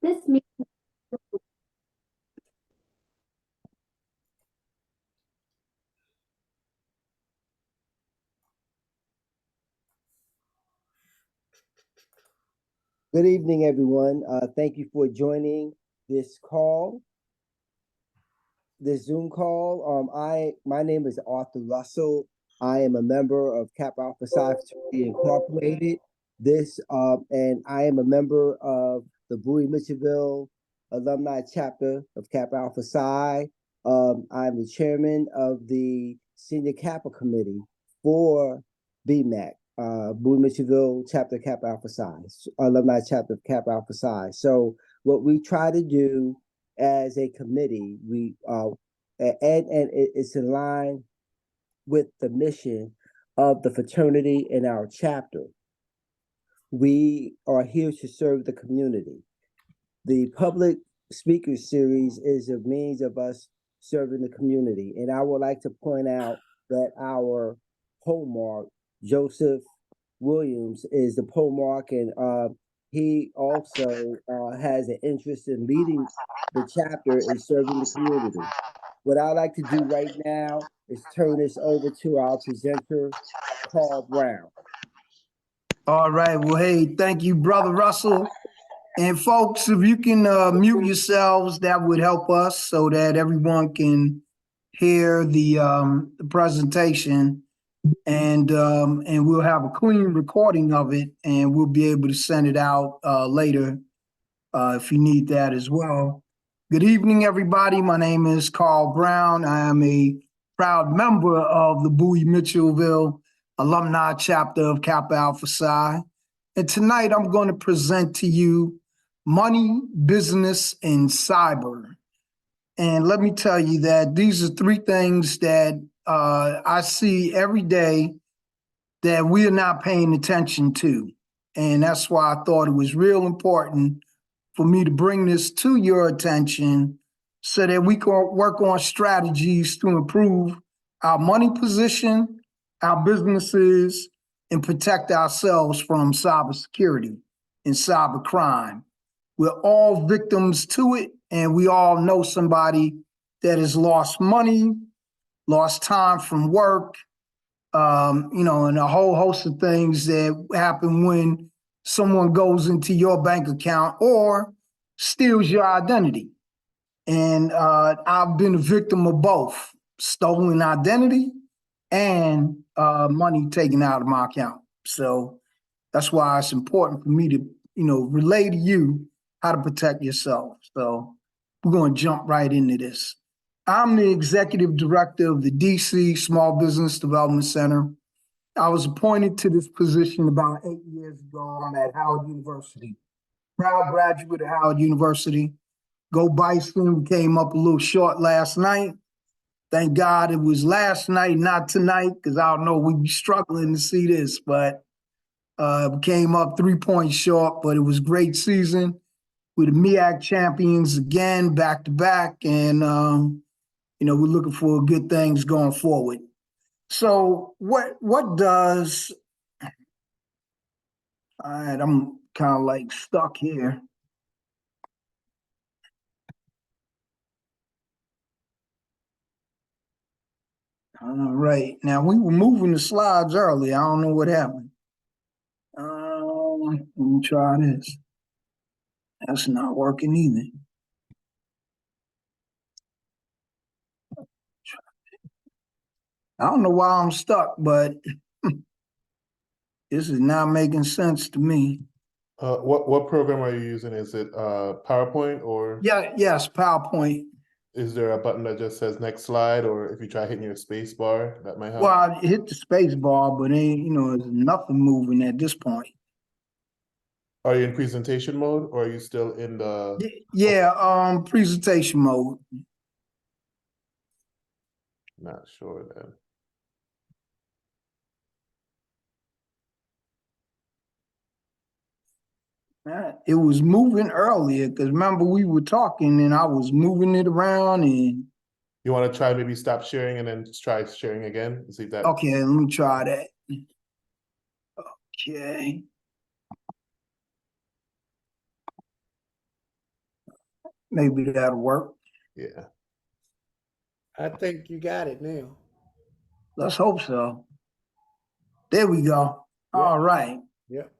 This meeting Good evening, everyone. Thank you for joining this call, this Zoom call. My name is Arthur Russell. I am a member of Kappa Alpha Psi Fraternity Incorporated. And I am a member of the Bowie Mitchellville Alumni Chapter of Kappa Alpha Psi. I'm the chairman of the Senior Kappa Committee for BMAC. Bowie Mitchellville chapter Kappa Alpha Psi, alumni chapter of Kappa Alpha Psi. So what we try to do as a committee, it's in line with the mission of the fraternity in our chapter. We are here to serve the community. The public speaker series is a means of us serving the community. And I would like to point out that our hallmark, Joseph Williams, is the hallmark, and he also has an interest in leading the chapter and serving the community. What I'd like to do right now is turn this over to our presenter, Carl Brown. All right. Well, hey, thank you, Brother Russell. And folks, if you can mute yourselves, that would help us so that everyone can hear the presentation, and we'll have a clean recording of it, and we'll be able to send it out later if you need that as well. Good evening, everybody. My name is Carl Brown. I am a proud member of the Bowie Mitchellville Alumni Chapter of Kappa Alpha Psi. And tonight I'm going to present to you money, business, and cyber. And let me tell you that these are three things that I see every day that we are not paying attention to. And that's why I thought it was real important for me to bring this to your attention so that we can work on strategies to improve our money position, our businesses, and protect ourselves from cybersecurity and cybercrime. We're all victims to it, and we all know somebody that has lost money, lost time from work, and a whole host of things that happen when someone goes into your bank account or steals your identity. And I've been a victim of both stolen identity and money taken out of my account. So that's why it's important for me to, relay to you how to protect yourself. So we're going to jump right into this. I'm the executive director of the DC Small Business Development Center. I was appointed to this position about 8 years ago. I'm at Howard University. Proud graduate of Howard University. Go Bison. We came up a little short last night. Thank God it was last night, not tonight, because I don't know, we'd be struggling to see this, but we came up 3 points short, but it was a great season. We're the MEAC champions again, back to back, and we're looking for good things going forward. So what does, all right, I'm kind of like stuck here. All right, now we were moving the slides earlier. I don't know what happened. Let me try this. That's not working either. I don't know why I'm stuck, but this is not making sense to me. What program are you using? Is it PowerPoint or? Yeah, yes, PowerPoint. Is there a button that just says next slide, or if you try hitting your space bar, that might help? Well, I hit the space bar, but there's nothing moving at this point. Are you in presentation mode, or are you still in the? Yeah, presentation mode. Not sure then. It was moving earlier because remember we were talking and I was moving it around and. You want to try maybe stop sharing and then just try sharing again and see if that. Okay, let me try that. Okay. Maybe that'll work. Yeah. I think you got it now. Let's hope so. There we go. Yep. All right. Yep.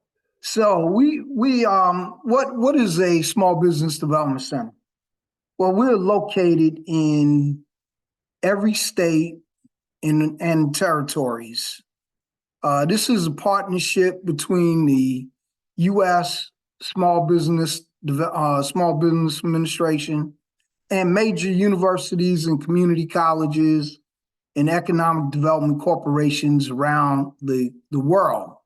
So what is a small business development center? Well, we're located in every state and territories. This is a partnership between the U.S. Small Business Administration and major universities and community colleges and economic development corporations around the world,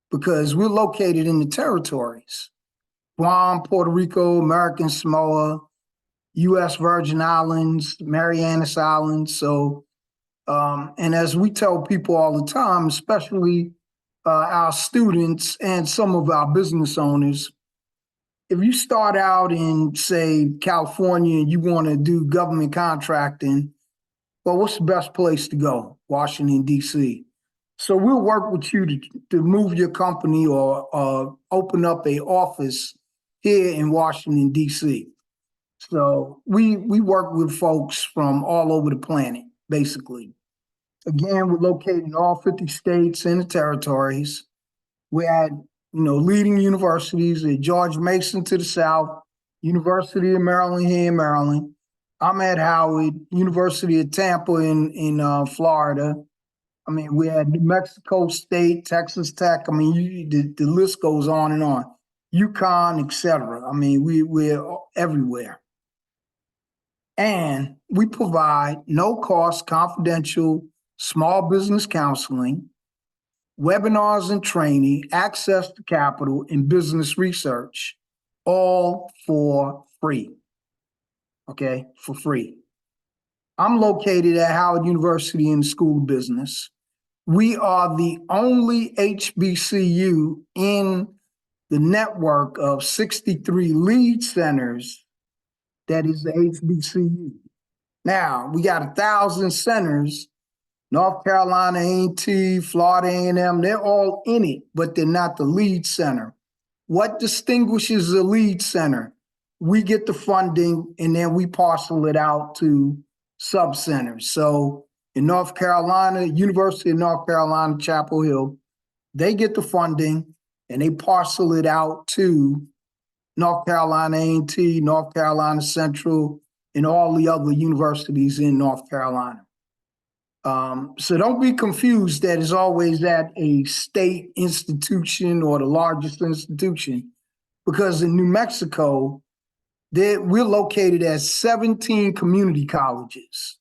because we're located in the territories: Guam, Puerto Rico, American Samoa, U.S. Virgin Islands, Marianas Islands. So, and as we tell people all the time, especially our students and some of our business owners, if you start out in, say, California and you want to do government contracting, well, what's the best place to go? Washington, D.C. So we'll work with you to move your company or open up a office here in Washington, D.C. So we work with folks from all over the planet, basically. Again, we're located in all 50 states and the territories. We're at, leading universities at George Mason to the south, University of Maryland here in Maryland. I'm at Howard, University of Tampa in Florida. I mean, we're at New Mexico State, Texas Tech. I mean, the list goes on and on. UConn, et cetera. I mean, we're everywhere. And we provide no-cost confidential small business counseling, webinars and training, access to capital, and business research, all for free. Okay, for free. I'm located at Howard University in the School of Business. We are the only HBCU in the network of 63 lead centers that is the HBCU. Now, we got 1,000 centers, North Carolina A&T, Florida A&M, they're all in it, but they're not the lead center. What distinguishes the lead center? We get the funding and then we parcel it out to sub-centers. So in North Carolina, University of North Carolina, Chapel Hill, they get the funding and they parcel it out to North Carolina A&T, North Carolina Central, and all the other universities in North Carolina. So don't be confused that it's always at a state institution or the largest institution, because in New Mexico, we're located at 17 community colleges.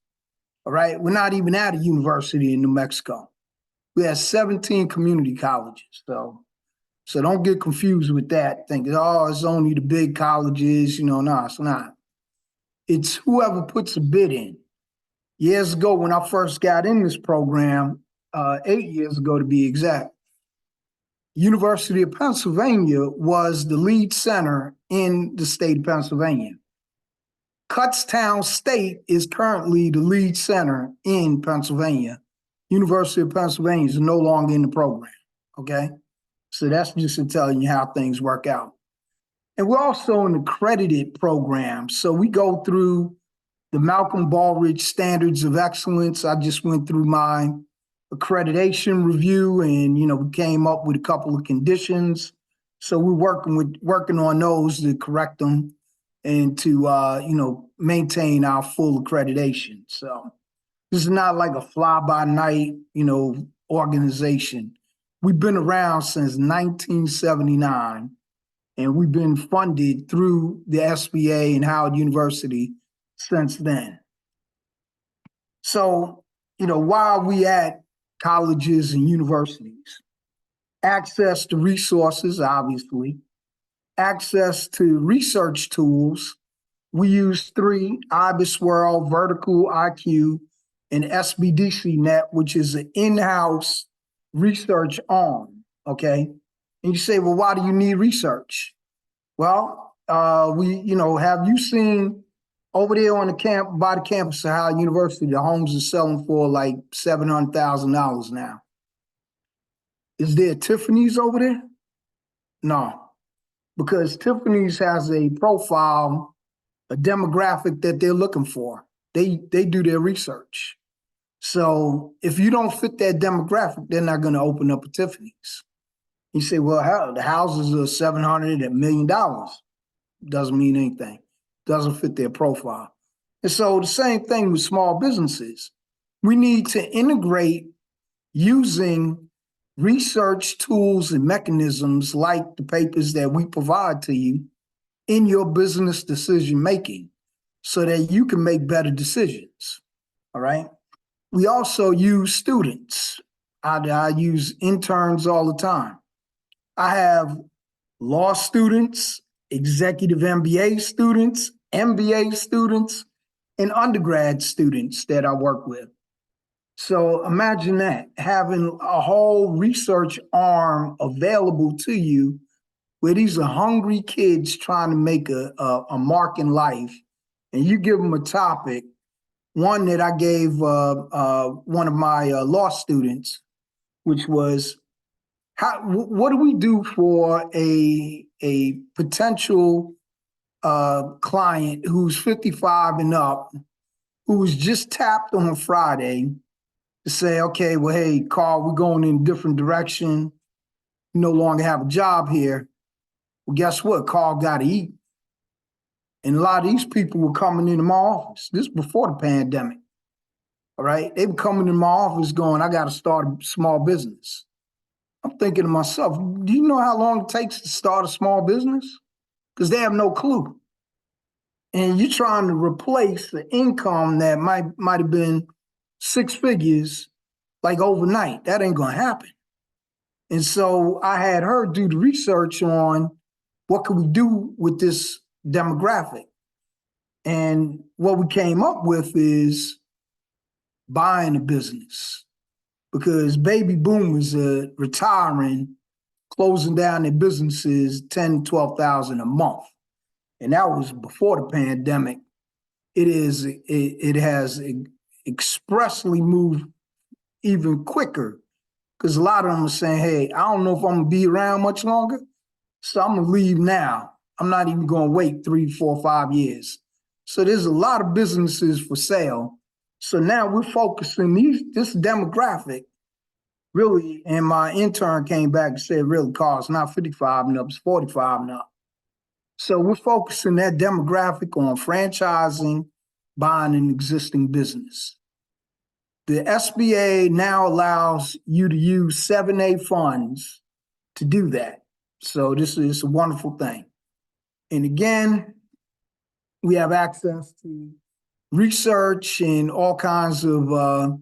All right, we're not even at a university in New Mexico. We have 17 community colleges. So don't get confused with that, thinking, oh, it's only the big colleges. No, it's not. It's whoever puts a bid in. Years ago, when I first got in this program, 8 years ago to be exact, University of Pennsylvania was the lead center in the state of Pennsylvania. Kutztown State is currently the lead center in Pennsylvania. University of Pennsylvania is no longer in the program, okay? So that's just to tell you how things work out. And we're also an accredited program. So we go through the Malcolm Baldrige Standards of Excellence. I just went through my accreditation review and, we came up with a couple of conditions. So we're working on those to correct them and to, maintain our full accreditation. So this is not like a fly-by-night, organization. We've been around since 1979, and we've been funded through the SBA and Howard University since then. So, why are we at colleges and universities? Access to resources, obviously. Access to research tools. We use 3, IBIS World, Vertical IQ, and SBDC Net, which is an in-house research arm, okay? And you say, well, why do you need research? Well, have you seen over there on the by the campus of Howard University, the homes are selling for like $700,000 now. Is there Tiffany's over there? No, because Tiffany's has a profile a demographic that they're looking for. They do their research. So if you don't fit that demographic, they're not going to open up Epiphanies. You say, well, the houses are $700 $1 million. Doesn't mean anything. Doesn't fit their profile. And so the same thing with small businesses. We need to integrate using research tools and mechanisms like the papers that we provide to you in your business decision making so that you can make better decisions. All right. We also use students. I use interns all the time. I have law students, executive MBA students, MBA students, and undergrad students that I work with. So imagine that, having a whole research arm available to you where these are hungry kids trying to make a mark in life, and you give them a topic. One that I gave one of my law students, which was, what do we do for a potential client who's 55 and up, who was just tapped on Friday to say, okay, well, hey, Carl, we're going in a different direction. You no longer have a job here. Well, guess what? Carl got to eat. And a lot of these people were coming into my office. This is before the pandemic. All right. They were coming in my office going, I got to start a small business. I'm thinking to myself, do you know how long it takes to start a small business? Because they have no clue. And you're trying to replace the income that might have been 6 figures like overnight. That ain't going to happen. And so I had her do the research on what could we do with this demographic. And what we came up with is buying a business, because baby boomers are retiring, closing down their businesses, 10, 12,000 a month. And that was before the pandemic. It has expressly moved even quicker, because a lot of them are saying, hey, I don't know if I'm gonna be around much longer, so I'm gonna leave now. I'm not even gonna wait 3, 4, 5 years. So there's a lot of businesses for sale. So now we're focusing this demographic really, and my intern came back and said, really, Carl, it's not 55 and up, it's 45 and up. So we're focusing that demographic on franchising, buying an existing business. The SBA now allows you to use 7A funds to do that. So this is a wonderful thing. And again, we have access to research and all kinds of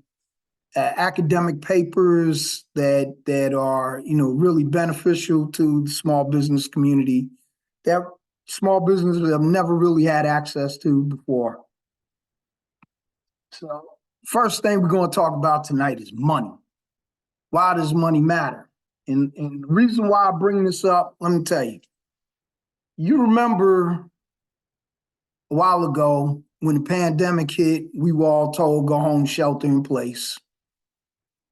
academic papers that are, really beneficial to the small business community that small businesses have never really had access to before. So first thing we're going to talk about tonight is money. Why does money matter? And the reason why I bring this up, let me tell you. You remember a while ago when the pandemic hit, we were all told go home, shelter in place.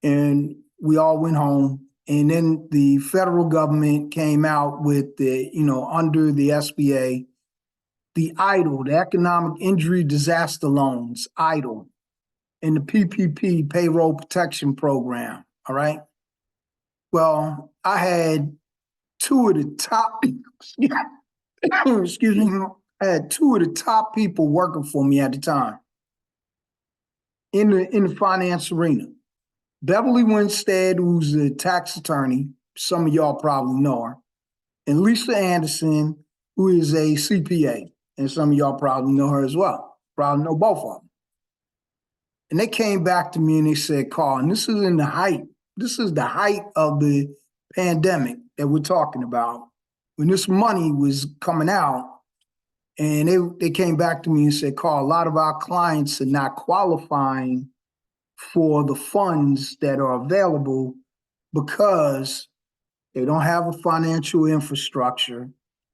And we all went home. And then the federal government came out with the, under the SBA, the EIDL, the Economic Injury Disaster Loans, EIDL, and the PPP, Payroll Protection Program, all right? Well, I had two of the top, excuse me, I had two of the top people working for me at the time in the finance arena. Beverly Winstead, who's a tax attorney, some of y'all probably know her, and Lisa Anderson, who is a CPA, and some of y'all probably know her as well, probably know both of them. And they came back to me and they said, Carl, and this is the height of the pandemic that we're talking about, when this money was coming out, and they came back to me and said, Carl, a lot of our clients are not qualifying for the funds that are available because they don't have a financial infrastructure,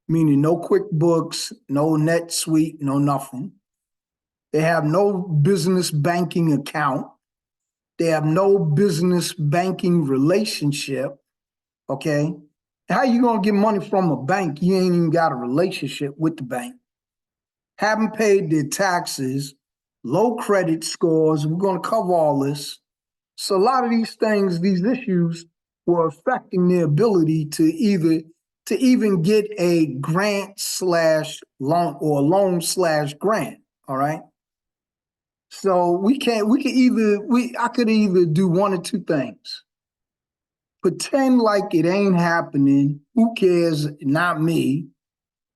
meaning no QuickBooks, no NetSuite, no nothing. They have no business banking account. They have no business banking relationship, okay? How you gonna get money from a bank? You ain't even got a relationship with the bank. haven't paid their taxes, low credit scores. We're going to cover all this. So a lot of these things, these issues were affecting their ability to even get a grant slash loan or loan slash grant. All right. So I could either do one or two things. Pretend like it ain't happening. Who cares? Not me.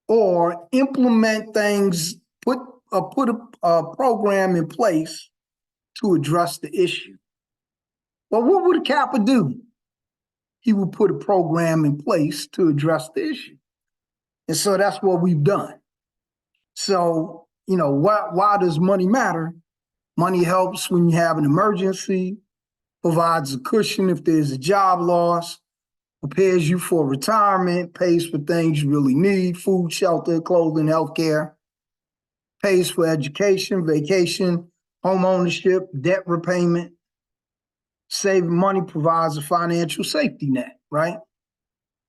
Or implement things, put a program in place to address the issue. Well, what would a Kappa do? He would put a program in place to address the issue. And so that's what we've done. So, why does money matter? Money helps when you have an emergency, provides a cushion if there's a job loss, prepares you for retirement, pays for things you really need, food, shelter, clothing, healthcare, pays for education, vacation, home ownership, debt repayment. Saving money provides a financial safety net, right?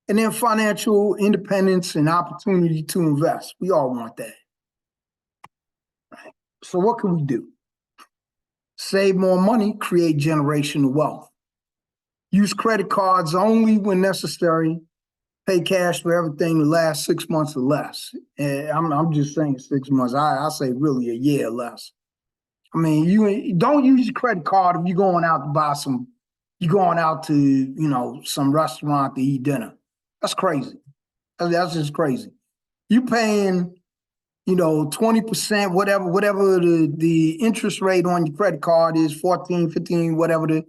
And then financial independence and opportunity to invest. We all want that. Right? So what can we do? Save more money, create generational wealth. Use credit cards only when necessary. Pay cash for everything the last 6 months or less. And I'm just saying 6 months. I say really a year or less. I mean, you don't use your credit card if you're going out to buy you're going out to, some restaurant to eat dinner. That's crazy. That's just crazy. You paying, 20%, whatever the interest rate on your credit card is, 14, 15, whatever the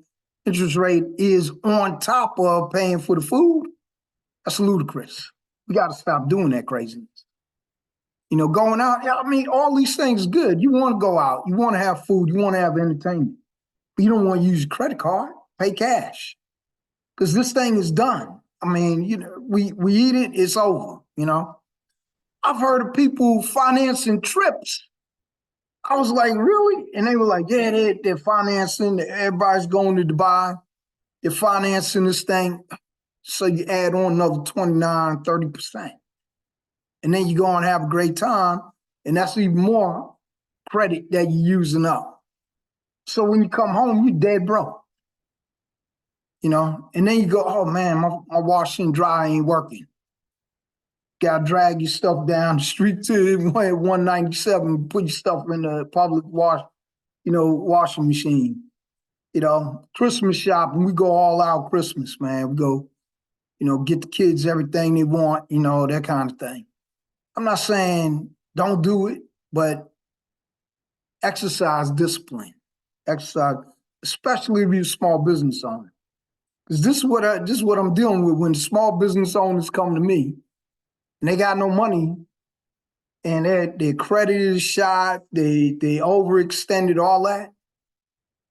interest rate is on top of paying for the food. That's ludicrous. We got to stop doing that craziness. Going out, all these things good. You want to go out. You want to have food. You want to have entertainment. But you don't want to use your credit card. Pay cash. Because this thing is done. We eat it, it's over, I've heard of people financing trips. I was like, really? And they were like, yeah, they're financing. Everybody's going to Dubai. They're financing this thing. So you add on another 29, 30%. And then you go and have a great time. And that's even more credit that you're using up. So when you come home, you're dead broke. And then you go, oh man, my wash and dry ain't working. Got to drag your stuff down the street to 197, put your stuff in the public washing machine. Christmas shopping, we go all out Christmas, man. We go, get the kids everything they want, that kind of thing. I'm not saying don't do it, but exercise discipline. Exercise, especially if you're a small business owner. Because this is what I'm dealing with when small business owners come to me and they got no money and their credit is shot, they overextended, all that.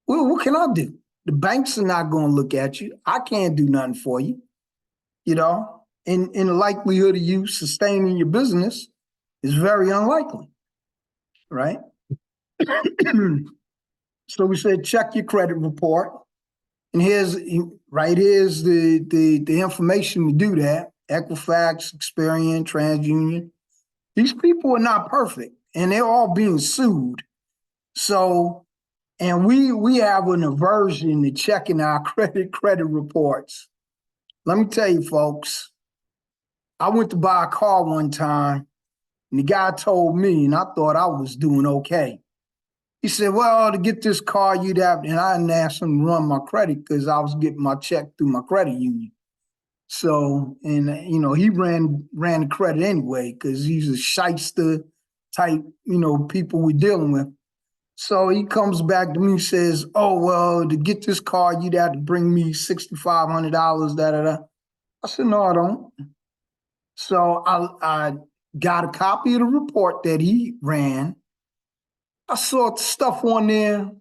Well, what can I do? The banks are not going to look at you. I can't do nothing for you. In the likelihood of you sustaining your business is very unlikely, right? So we said check your credit report. And here's the information to do that. Equifax, Experian, TransUnion. These people are not perfect, and they're all being sued. So, and we have an aversion to checking our credit reports. Let me tell you, folks, I went to buy a car one time, and the guy told me, and I thought I was doing okay. He said, well, to get this car, you'd have, and I didn't ask him to run my credit because I was getting my check through my credit union. So, and he ran the credit anyway because he's a shyster type, people we're dealing with. So he comes back to me and says, oh, well, to get this car, you'd have to bring me $6,500, da-da-da. I said, no, I don't. So I got a copy of the report that he ran. I saw stuff on there, and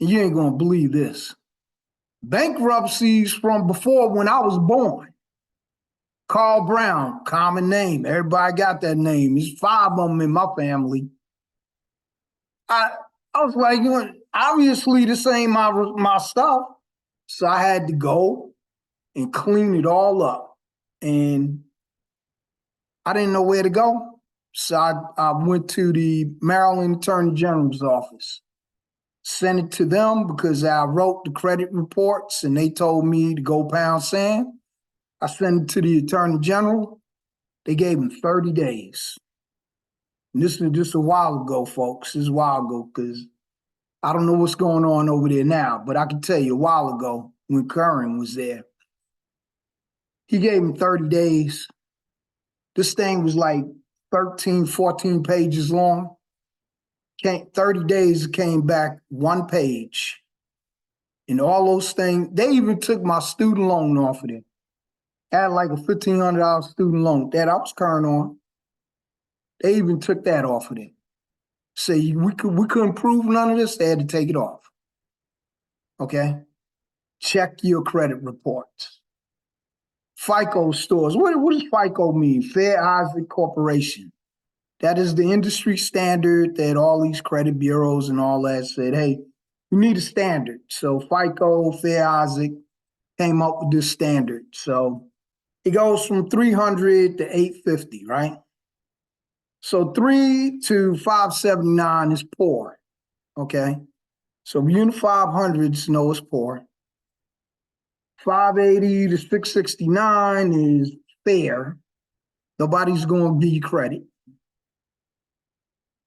you ain't gonna believe this. Bankruptcies from before when I was born. Carl Brown, common name. Everybody got that name. There's 5 of them in my family. I was like, obviously this ain't my stuff. So I had to go and clean it all up. And I didn't know where to go. So I went to the Maryland Attorney General's office, sent it to them because I wrote the credit reports and they told me to go pound sand. I sent it to the Attorney General. They gave him 30 days. And this is just a while ago, folks. This is a while ago because I don't know what's going on over there now, but I can tell you a while ago when Curran was there, he gave him 30 days. This thing was like 13, 14 pages long. 30 days came back 1 page. And all those things, they even took my student loan off of it. I had like a $1,500 student loan that I was current on. They even took that off of it. Say we couldn't prove none of this, they had to take it off. Okay? Check your credit reports. FICO stores. What does FICO mean? Fair Isaac Corporation. That is the industry standard that all these credit bureaus and all that said, hey, we need a standard. So FICO, Fair Isaac came up with this standard. So it goes from 300 to 850, right? So 3 to 579 is poor, okay? So unit 500s know it's poor. 580 to 669 is fair. Nobody's going to give you credit.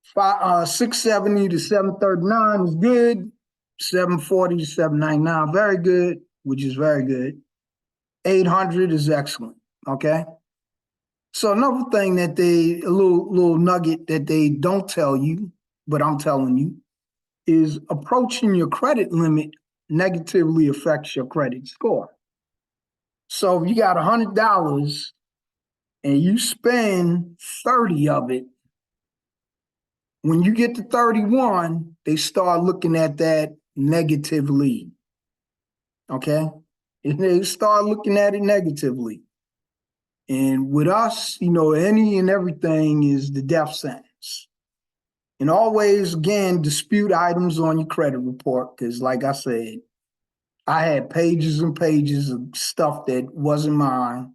670 to 739 is good. 740 to 799, very good, which is very good. 800 is excellent, okay? So another thing that a little nugget that they don't tell you, but I'm telling you, is approaching your credit limit negatively affects your credit score. So if you got $100 and you spend 30 of it, when you get to 31, they start looking at that negatively, okay? And they start looking at it negatively. And with us, any and everything is the death sentence. And always, again, dispute items on your credit report, because like I said, I had pages and pages of stuff that wasn't mine.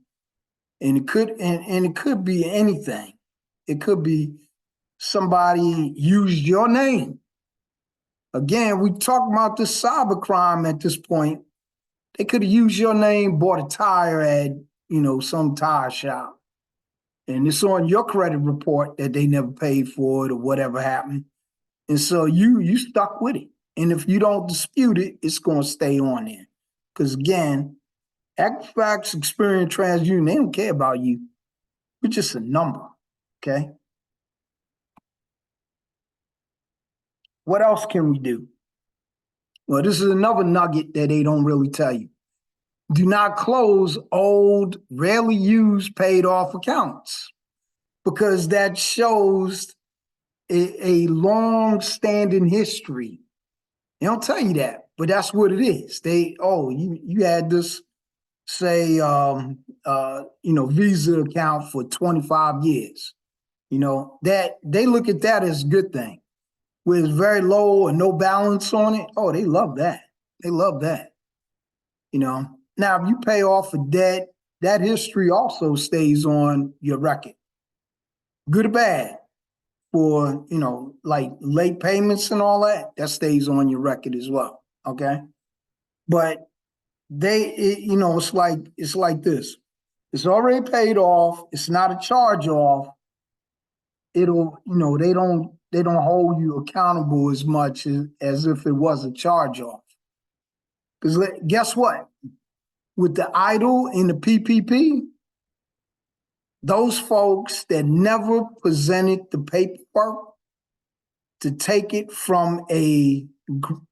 And it could be anything. It could be somebody used your name. Again, we talk about this cybercrime at this point. They could have used your name, bought a tire at, some tire shop. And it's on your credit report that they never paid for it or whatever happened. And so you stuck with it. And if you don't dispute it, it's going to stay on there. Because again, Equifax, Experian, TransUnion, they don't care about you. You're just a number, okay? What else can we do? Well, this is another nugget that they don't really tell you. Do not close old, rarely used, paid off accounts, because that shows a long-standing history. They don't tell you that, but that's what it is. You had this, say, Visa account for 25 years. That they look at that as a good thing. Where it's very low and no balance on it, oh, they love that. They love that. Now, if you pay off a debt, that history also stays on your record. Good or bad, for, like late payments and all that, that stays on your record as well, okay? But it's like this. It's already paid off. It's not a charge off. They don't hold you accountable as much as if it was a charge off. Because guess what? With the idle and the PPP, those folks that never presented the paperwork to take it from a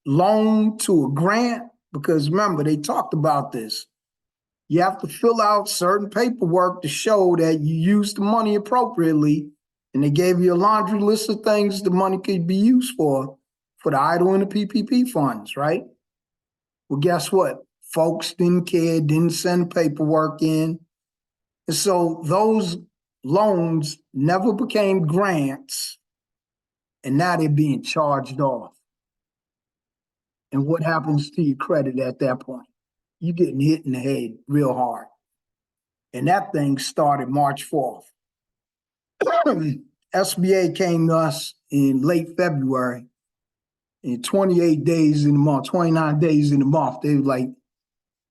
loan to a grant, because remember, they talked about this. You have to fill out certain paperwork to show that you used the money appropriately, and they gave you a laundry list of things the money could be used for the idle and the PPP funds, right? Well, guess what? Folks didn't care, didn't send paperwork in. And so those loans never became grants, and now they're being charged off. And what happens to your credit at that point? You're getting hit in the head real hard. And that thing started March 4th. SBA came to us in late February, in 28 days in the month, 29 days in the month. They were like,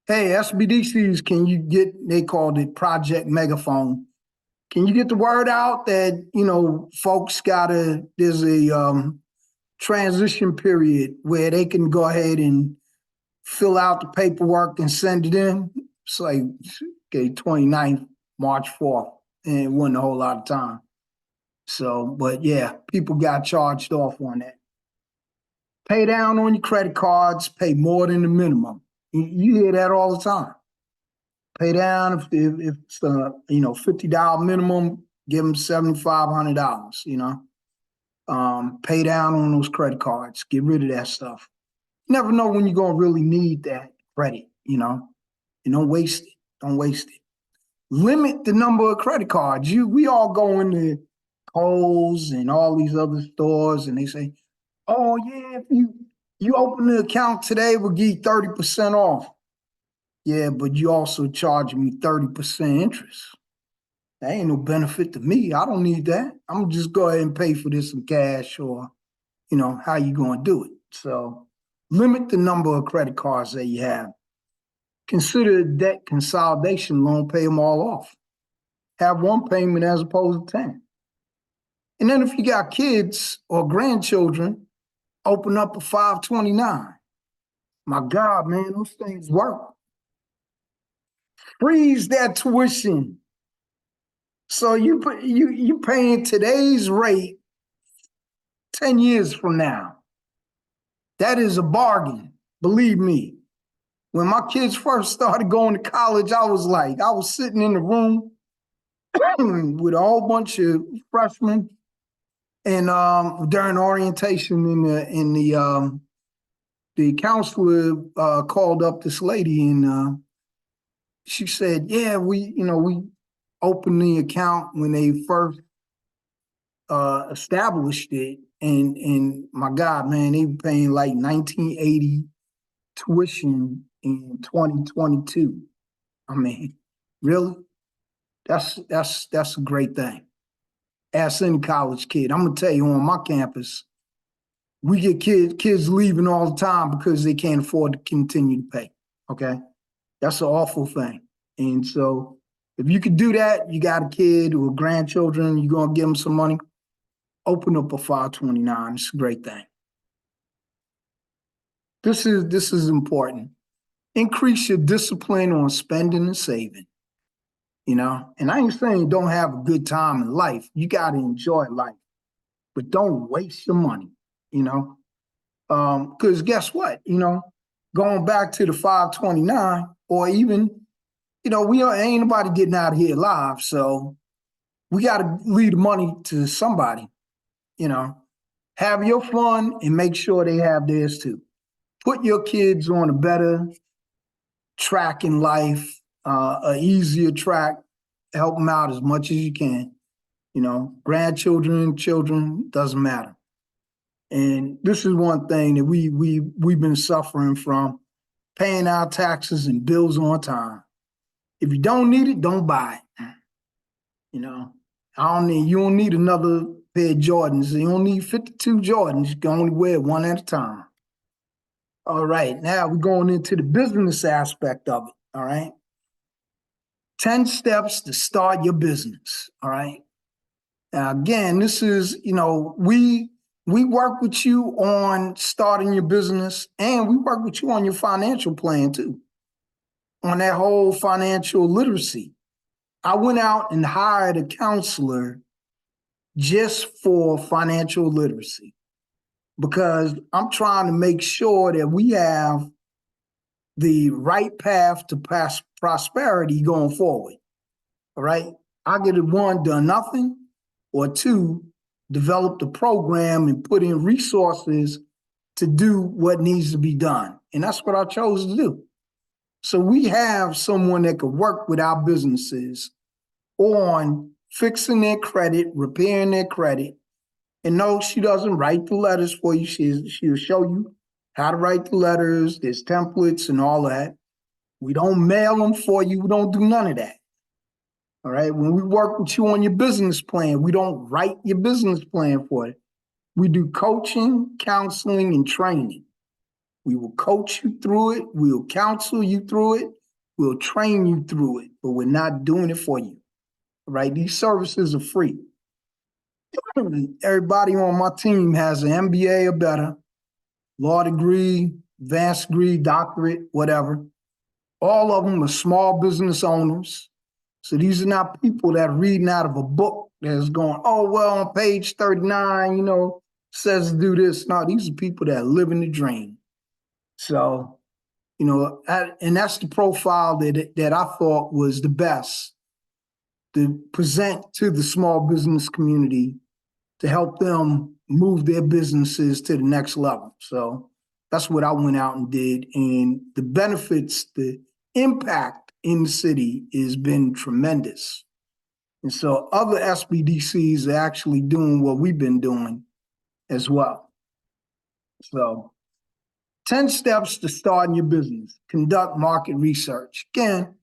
hey, SBDCs, can you get, they called it Project Megaphone. Can you get the word out that, folks there's a transition period where they can go ahead and fill out the paperwork and send it in? It's like, okay, 29th, March 4th, and it wasn't a whole lot of time. So, but yeah, people got charged off on that. Pay down on your credit cards, pay more than the minimum. You hear that all the time. Pay down if it's $50 minimum, give them $7,500. Pay down on those credit cards, get rid of that stuff. You never know when you're gonna really need that credit. And don't waste it. Don't waste it. Limit the number of credit cards. We all go into Kohl's and all these other stores, and they say, "Oh yeah, if you open the account today, we'll give you 30% off." Yeah, but you also charging me 30% interest. That ain't no benefit to me. I don't need that. I'm gonna just go ahead and pay for this in cash, or how you gonna do it. So limit the number of credit cards that you have. Consider debt consolidation loan, pay them all off. Have one payment as opposed to 10. And then if you got kids or grandchildren, open up a 529. My God, man, those things work. Freeze that tuition. So you paying today's rate 10 years from now. That is a bargain, believe me. When my kids first started going to college, I was sitting in the room with a whole bunch of freshmen, and during orientation the counselor called up this lady, and she said, yeah, we opened the account when they first established it, and my God, man, they were paying like 1980 tuition in 2022. I mean, really? That's a great thing. Ask any college kid. I'm gonna tell you, on my campus, we get kids leaving all the time because they can't afford to continue to pay. Okay, that's an awful thing. And so, if you could do that, you got a kid or grandchildren, you're gonna give them some money. Open up a 529. It's a great thing. This is important. Increase your discipline on spending and saving. And I ain't saying don't have a good time in life. You got to enjoy life, but don't waste your money. Because guess what? Going back to the 529, or even, ain't nobody getting out of here alive. So we got to leave the money to somebody. Have your fun and make sure they have theirs too. Put your kids on a better track in life, an easier track. Help them out as much as you can. Grandchildren, children, doesn't matter. And this is one thing that we've been suffering from: paying our taxes and bills on time. If you don't need it, don't buy it. You don't need another pair of Jordans. You don't need 52 Jordans. You can only wear one at a time. All right, now we're going into the business aspect of it. All right. 10 steps to start your business. All right. Now, again, this is, we work with you on starting your business, and we work with you on your financial plan too, on that whole financial literacy. I went out and hired a counselor just for financial literacy, because I'm trying to make sure that we have the right path to prosperity going forward. All right. I get it, one, done nothing, or two, develop the program and put in resources to do what needs to be done. And that's what I chose to do. So we have someone that could work with our businesses on fixing their credit, repairing their credit. And no, she doesn't write the letters for you. She'll show you how to write the letters. There's templates and all that. We don't mail them for you. We don't do none of that. All right. When we work with you on your business plan, we don't write your business plan for it. We do coaching, counseling, and training. We will coach you through it. We'll counsel you through it. We'll train you through it, but we're not doing it for you. All right. These services are free. Everybody on my team has an MBA or better, law degree, advanced degree, doctorate, whatever. All of them are small business owners. So these are not people that are reading out of a book that's going, oh, well, on page 39, says to do this. No, these are people that are living the dream. So, and that's the profile that I thought was the best to present to the small business community to help them move their businesses to the next level. So that's what I went out and did. And the benefits, the impact in the city has been tremendous. And so other SBDCs are actually doing what we've been doing as well. So 10 steps to starting your business. Conduct market research. Again,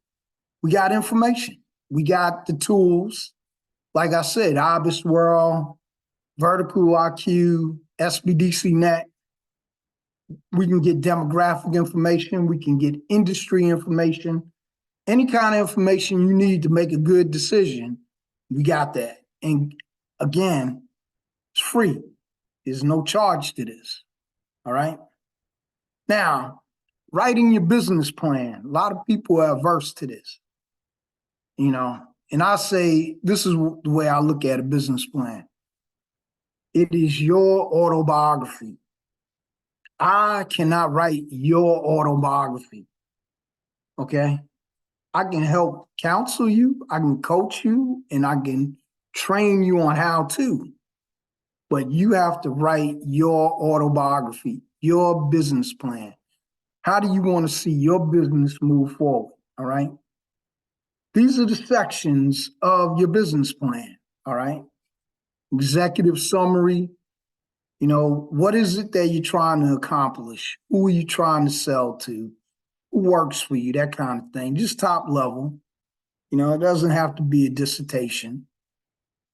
we got information. We got the tools. Like I said, Obvious World, Vertical IQ, SBDC Net. We can get demographic information. We can get industry information. Any kind of information you need to make a good decision, we got that. And again, it's free. There's no charge to this. All right. Now, writing your business plan. A lot of people are averse to this. And I say, this is the way I look at a business plan. It is your autobiography. I cannot write your autobiography. Okay. I can help counsel you, I can coach you, and I can train you on how to. But you have to write your autobiography, your business plan. How do you want to see your business move forward? All right. These are the sections of your business plan. All right. Executive summary. What is it that you're trying to accomplish? Who are you trying to sell to? Who works for you? That kind of thing. Just top level. It doesn't have to be a dissertation.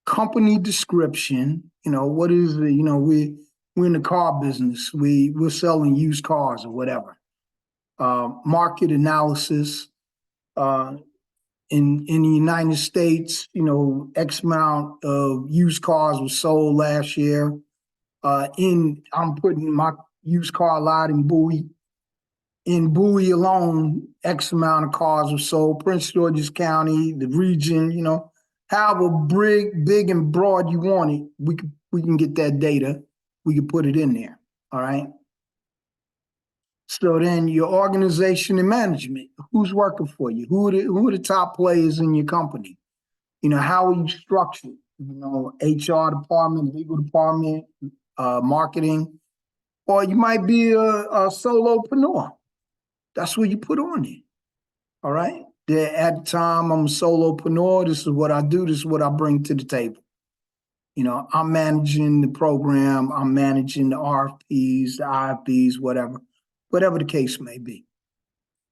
Company description. What is it? We're in the car business. We're selling used cars or whatever. Market analysis. In the United States, X amount of used cars were sold last year. I'm putting my used car lot in Bowie. In Bowie alone, X amount of cars were sold. Prince George's County, the region, however big and broad you want it, we can get that data. We can put it in there. All right. So then your organization and management, who's working for you? Who are the top players in your company? How are you structured? HR department, legal department, marketing, or you might be a solopreneur. That's what you put on it. All right. At the time, I'm a solopreneur. This is what I do. This is what I bring to the table. I'm managing the program. I'm managing the RFPs, the IFPs, whatever the case may be.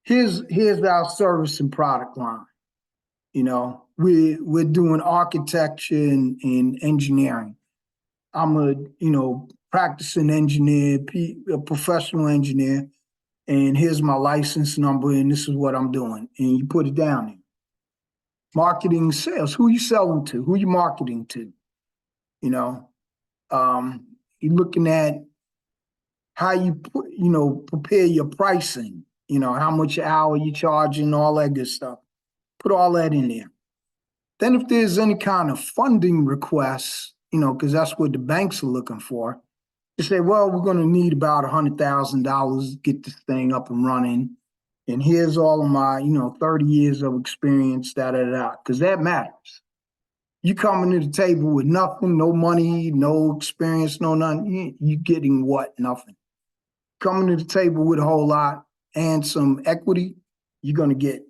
Here's our service and product line. We're doing architecture and engineering. I'm a practicing engineer, a professional engineer, and here's my license number, and this is what I'm doing. And you put it down there. Marketing, sales. Who you selling to? Who you marketing to? You're looking at how you prepare your pricing. How much an hour you charging, all that good stuff. Put all that in there. Then if there's any kind of funding requests, because that's what the banks are looking for, they say, well, we're going to need about $100,000 to get this thing up and running. And here's all of my, 30 years of experience, because that matters. You coming to the table with nothing, no money, no experience, no nothing, you getting what? Nothing. Coming to the table with a whole lot and some equity, you're going to get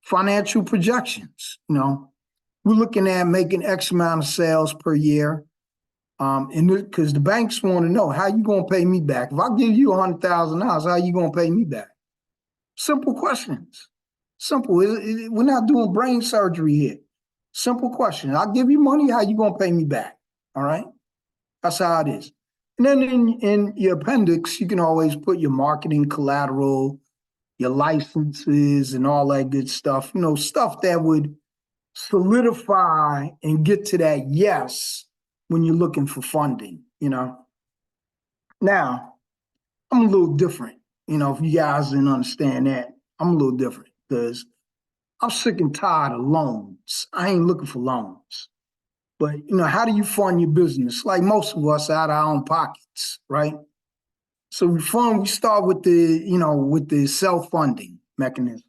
financial projections. We're looking at making X amount of sales per year. And because the banks want to know, how you going to pay me back? If I give you $100,000, how you going to pay me back? Simple questions. Simple. We're not doing brain surgery here. Simple question. I'll give you money. How you gonna pay me back? All right. That's how it is. And then in your appendix, you can always put your marketing collateral, your licenses, and all that good stuff. You know, stuff that would solidify and get to that yes when you're looking for funding. You know. Now, I'm a little different. You know, if you guys didn't understand that, I'm a little different because I'm sick and tired of loans. I ain't looking for loans. But, you know, how do you fund your business? Like most of us out of our own pockets, right? So we start with with the self-funding mechanism.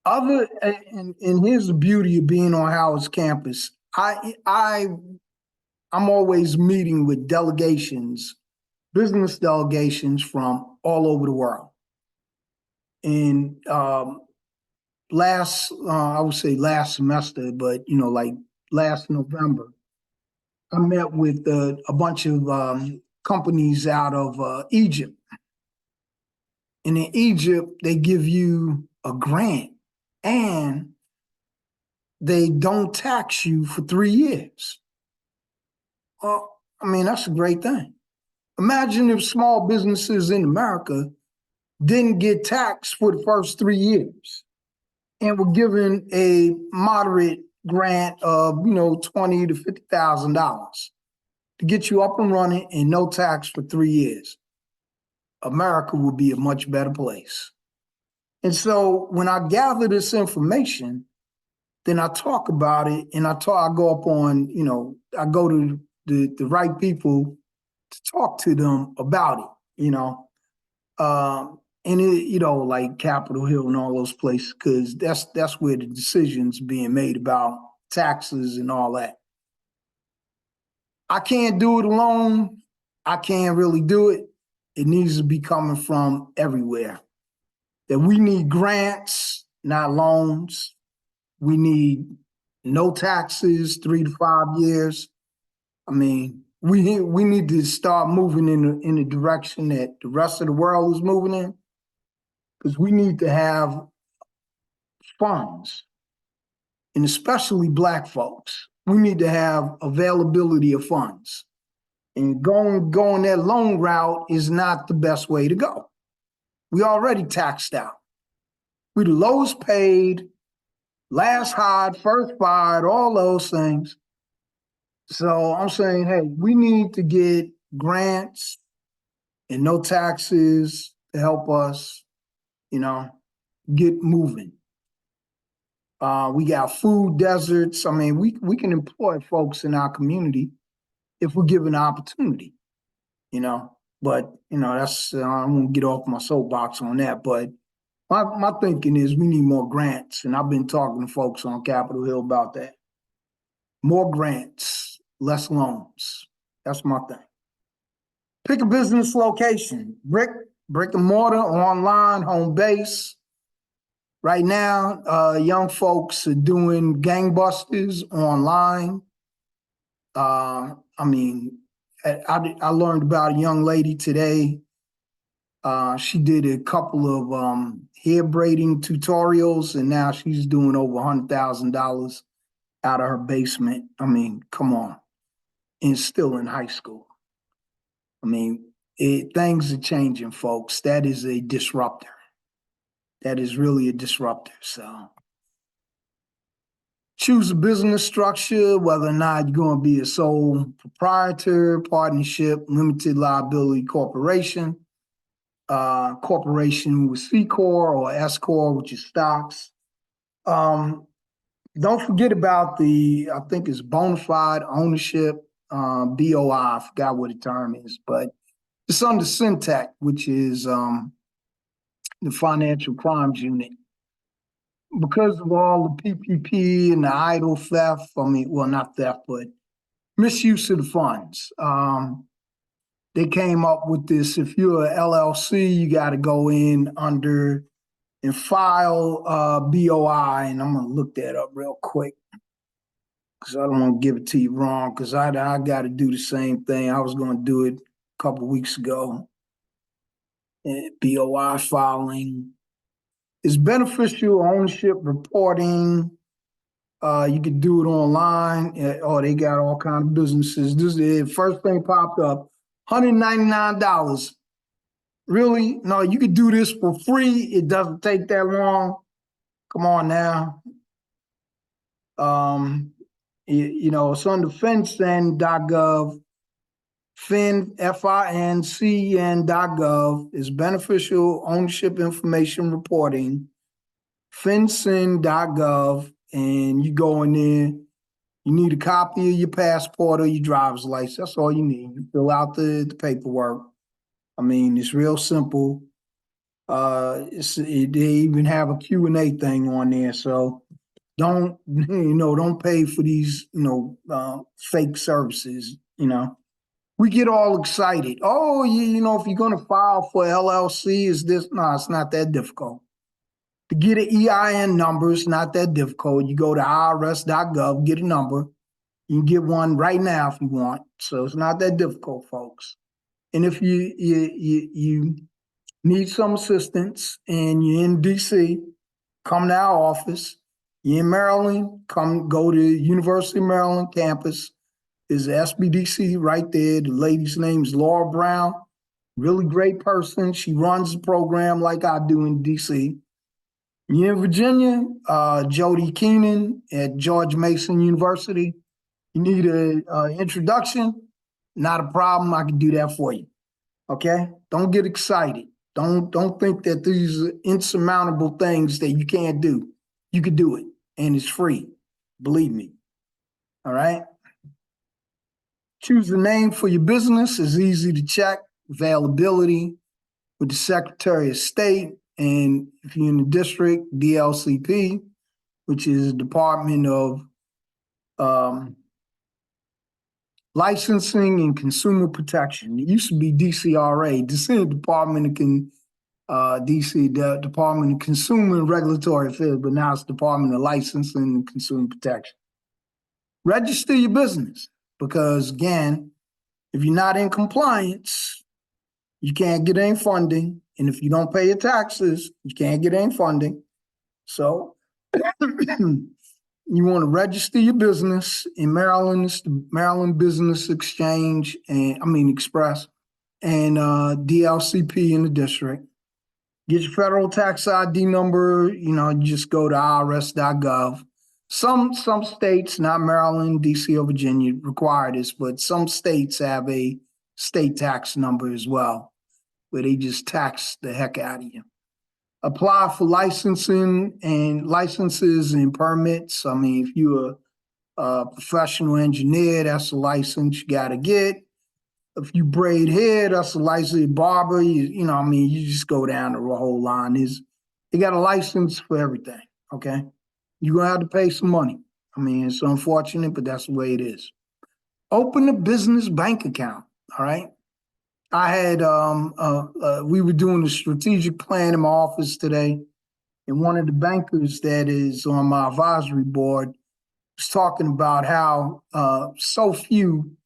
And here's the beauty of being on Howard's campus. I'm always meeting with delegations, business delegations from all over the world. And I would say last semester, but like last November, I met with a bunch of companies out of Egypt. And in Egypt, they give you a grant and they don't tax you for 3 years. Well, I mean, that's a great thing. Imagine if small businesses in America didn't get taxed for the first 3 years and were given a moderate grant of, $20,000 to $50,000 to get you up and running and no tax for 3 years. America would be a much better place. And so when I gather this information, then I talk about it and I go up on, I go to the right people to talk to them about it, and it, like Capitol Hill and all those places, because that's where the decisions being made about taxes and all that. I can't do it alone. I can't really do it. It needs to be coming from everywhere. That we need grants, not loans. We need no taxes, 3 to 5 years. I mean, we need to start moving in the direction that the rest of the world is moving in, because we need to have funds, and especially Black folks. We need to have availability of funds. And going that loan route is not the best way to go. We already taxed out. We the lowest paid, last hired, first fired, all those things. So I'm saying, hey, we need to get grants and no taxes to help us, get moving. We got food deserts. I mean, we can employ folks in our community if we're given the opportunity, But, that's, I won't get off my soapbox on that. But my thinking is we need more grants. And I've been talking to folks on Capitol Hill about that. More grants, less loans. That's my thing. Pick a business location, brick and mortar, online, home base. Right now, young folks are doing gangbusters online. I mean, I learned about a young lady today. She did a couple of hair braiding tutorials, and now she's doing over $100,000 out of her basement. I mean, come on. And still in high school. I mean, things are changing, folks. That is a disruptor. That is really a disruptor. So choose a business structure, whether or not you're going to be a sole proprietor, partnership, limited liability corporation, corporation with C Corp or S Corp, which is stocks. Don't forget about I think it's bona fide ownership, BOI, I forgot what the term is, but it's under Syntec, which is the Financial Crimes Unit. Because of all the PPP and the idle theft, well, not theft, but misuse of the funds, they came up with this: if you're an LLC, you got to go in under and file BOI, and I'm going to look that up real quick because I don't want to give it to you wrong, because I got to do the same thing. I was going to do it a couple of weeks ago. BOI filing. It's beneficial ownership reporting. You could do it online. Oh, they got all kind of businesses. This is the first thing popped up, $199. Really? No, you could do this for free. It doesn't take that long. Come on now. It's on the fincen.gov. fincn.gov is beneficial ownership information reporting. fincen.gov, and you go in there. You need a copy of your passport or your driver's license. That's all you need. You fill out the paperwork. I mean, it's real simple. They even have a Q&A thing on there. So don't pay for these, fake services, We get all excited. Oh, if you're going to file for LLC, is this? No, it's not that difficult. To get an EIN number, it's not that difficult. You go to irs.gov, get a number. You can get one right now if you want. So it's not that difficult, folks. And if you need some assistance and you're in DC, come to our office. You're in Maryland, go to University of Maryland campus. There's a SBDC right there. The lady's name is Laura Brown. Really great person. She runs the program like I do in DC. You're in Virginia, Jody Keenan at George Mason University. You need an introduction? Not a problem. I can do that for you. Okay? Don't get excited. Don't think that these are insurmountable things that you can't do. You can do it, and it's free. Believe me. All right? Choose the name for your business. It's easy to check. Availability with the Secretary of State, and if you're in the district, DLCP, which is Department of Licensing and Consumer Protection. It used to be DCRA, the Department of the Department of Consumer and Regulatory Affairs, but now it's Department of Licensing and Consumer Protection. Register your business because, again, if you're not in compliance, you can't get any funding. And if you don't pay your taxes, you can't get any funding. So you want to register your business in Maryland. It's the Maryland Business Exchange Express and DLCP in the district. Get your federal tax ID number. You just go to irs.gov. Some states, not Maryland, DC, or Virginia, require this, but some states have a state tax number as well, where they just tax the heck out of you. Apply for licensing and licenses and permits. I mean, if you're a professional engineer, that's a license you got to get. If you braid hair, that's a license. Barber, you just go down the whole line. You got a license for everything, okay? You're going to have to pay some money. I mean, it's unfortunate, but that's the way it is. Open a business bank account, all right? I had, we were doing a strategic plan in my office today, and one of the bankers that is on my advisory board was talking about how so few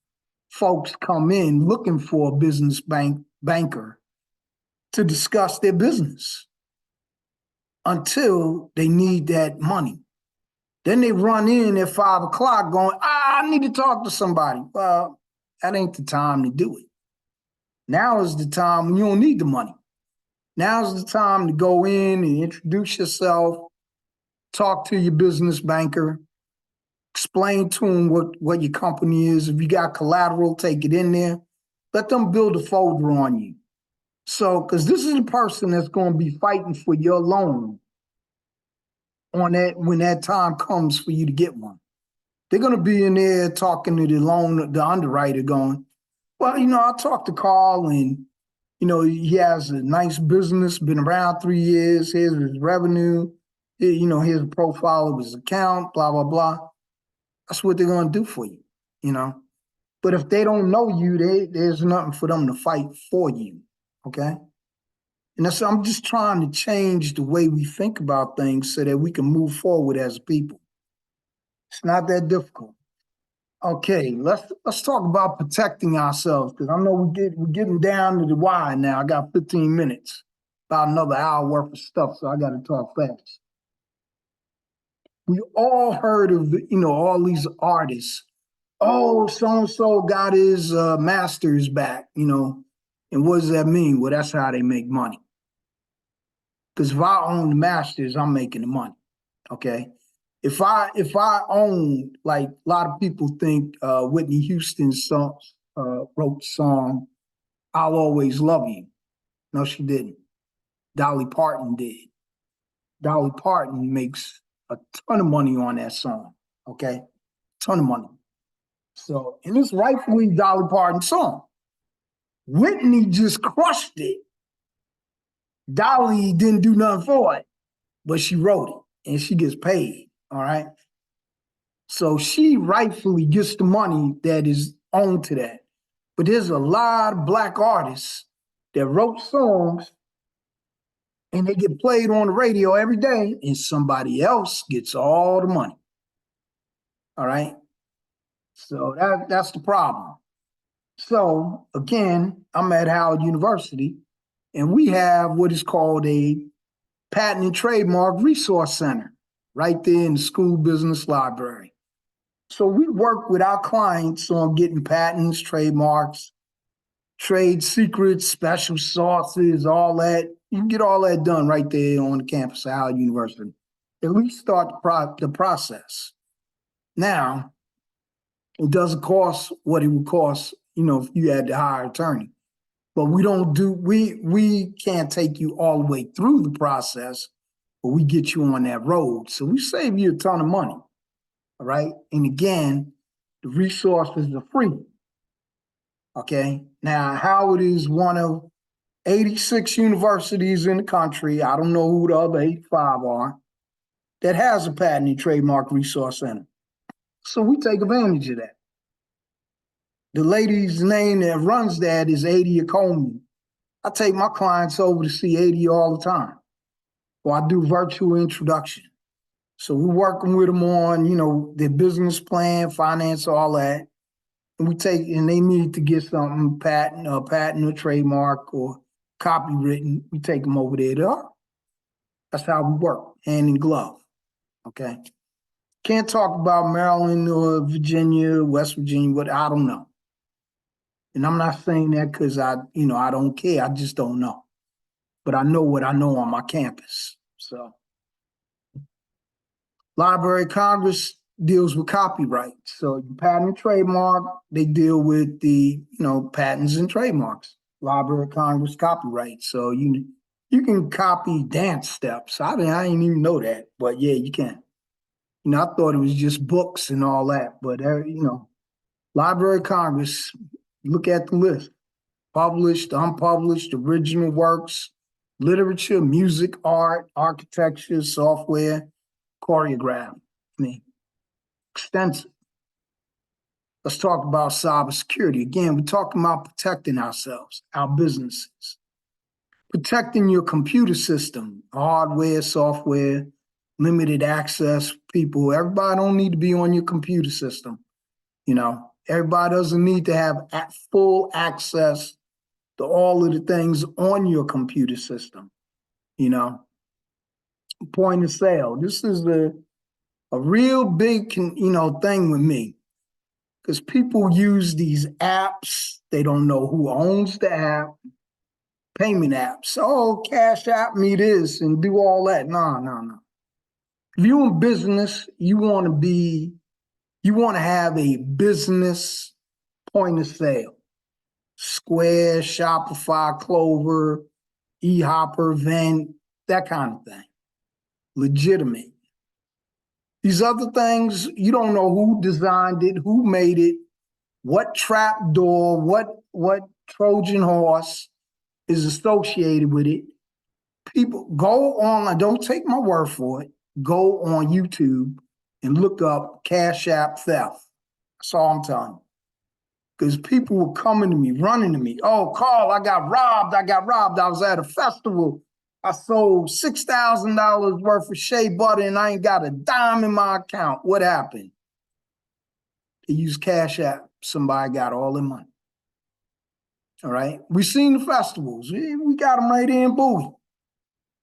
folks come in looking for a business banker to discuss their business until they need that money. Then they run in at 5 o'clock going, I need to talk to somebody. Well, that ain't the time to do it. Now is the time when you don't need the money. Now's the time to go in and introduce yourself, talk to your business banker, explain to them what your company is. If you got collateral, take it in there. Let them build a folder on you. So, because this is the person that's going to be fighting for your loan on that when that time comes for you to get one. They're going to be in there talking to the underwriter going, well, I talked to Carl and, he has a nice business, been around 3 years. Here's his revenue. Here's a profile of his account, blah, blah, blah. That's what they're going to do for you, But if they don't know you, there's nothing for them to fight for you, okay? And I'm just trying to change the way we think about things so that we can move forward as people. It's not that difficult. Okay, let's talk about protecting ourselves because I know we're getting down to the wire now. I got 15 minutes. about another hour worth of stuff, so I got to talk fast. We all heard of, all these artists. Oh, so-and-so got his masters back, and what does that mean? Well, that's how they make money. Because if I own the masters, I'm making the money, okay? If I own, like a lot of people think Whitney Houston wrote the song, I'll Always Love You. No, she didn't. Dolly Parton did. Dolly Parton makes a ton of money on that song, okay? Ton of money. So, and it's rightfully Dolly Parton's song. Whitney just crushed it. Dolly didn't do nothing for it, but she wrote it and she gets paid, all right? So she rightfully gets the money that is owed to that. But there's a lot of Black artists that wrote songs and they get played on the radio every day and somebody else gets all the money, all right? So that's the problem. So again, I'm at Howard University and we have what is called a Patent and Trademark Resource Center right there in the school business library. So we work with our clients on getting patents, trademarks, trade secrets, special sauces, all that. You can get all that done right there on the campus of Howard University. At least start the process. Now, it doesn't cost what it would cost, if you had to hire an attorney. But we can't take you all the way through the process, but we get you on that road. So we save you a ton of money, all right? And again, the resources are free, okay? Now, Howard is one of 86 universities in the country, I don't know who the other 85 are, that has a patent and trademark resource center. So we take advantage of that. The lady's name that runs that is Adia Coleman. I take my clients over to see Adia all the time. Or I do virtual introduction. So we're working with them on, their business plan, finance, all that. And they need to get something, patent or trademark or copywritten. We take them over there. That's how we work, hand in glove, okay? Can't talk about Maryland or Virginia, West Virginia, but I don't know. And I'm not saying that because I don't care. I just don't know. But I know what I know on my campus. So, Library of Congress deals with copyright. So, patent and trademark, they deal with the patents and trademarks. Library of Congress copyright. So you can copy dance steps. I didn't even know that, but yeah, you can. I thought it was just books and all that, but Library of Congress. Look at the list. Published, unpublished, original works, literature, music, art, architecture, software, choreography. Extensive. Let's talk about cybersecurity. Again, we're talking about protecting ourselves, our businesses. Protecting your computer system, hardware, software, limited access people. Everybody don't need to be on your computer system, Everybody doesn't need to have full access to all of the things on your computer system, Point of sale. This is a real big, thing with me because people use these apps. They don't know who owns the app. Payment apps. Oh, Cash App me this and do all that. No. If you're in business, you want to have a business point of sale. Square, Shopify, Clover, eHopper, Vent, that kind of thing. Legitimate. These other things, you don't know who designed it, who made it, what trapdoor, what Trojan horse is associated with it. People go on, don't take my word for it, go on YouTube and look up Cash App theft. That's all I'm telling you. Because people were coming to me, running to me. Oh, Carl, I got robbed. I was at a festival. I sold $6,000 worth of shea butter and I ain't got a dime in my account. What happened? They used Cash App. Somebody got all the money. All right. We seen the festivals. We got them right here in Bowie.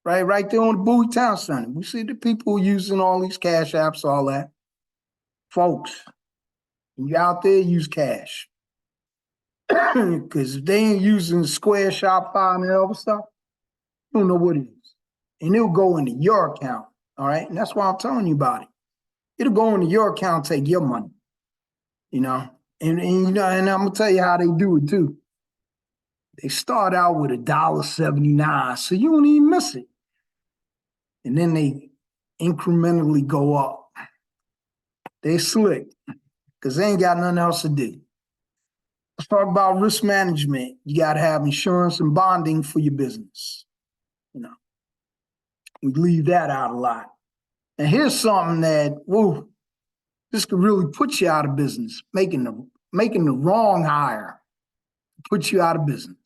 right there on the Bowie Town Center. We see the people using all these cash apps, all that. Folks, when you out there, use cash. Because if they ain't using Square, Shopify, and that other stuff, you don't know what it is. And it'll go into your account, all right? And that's why I'm telling you about it. It'll go into your account, take your money, you know? And I'm gonna tell you how they do it too. They start out with $1.79, so you don't even miss it. And then they incrementally go up. They slick, because they ain't got nothing else to do. Let's talk about risk management. You got to have insurance and bonding for your business. You know, we leave that out a lot. And here's something that, this could really put you out of business. Making the wrong hire puts you out of business.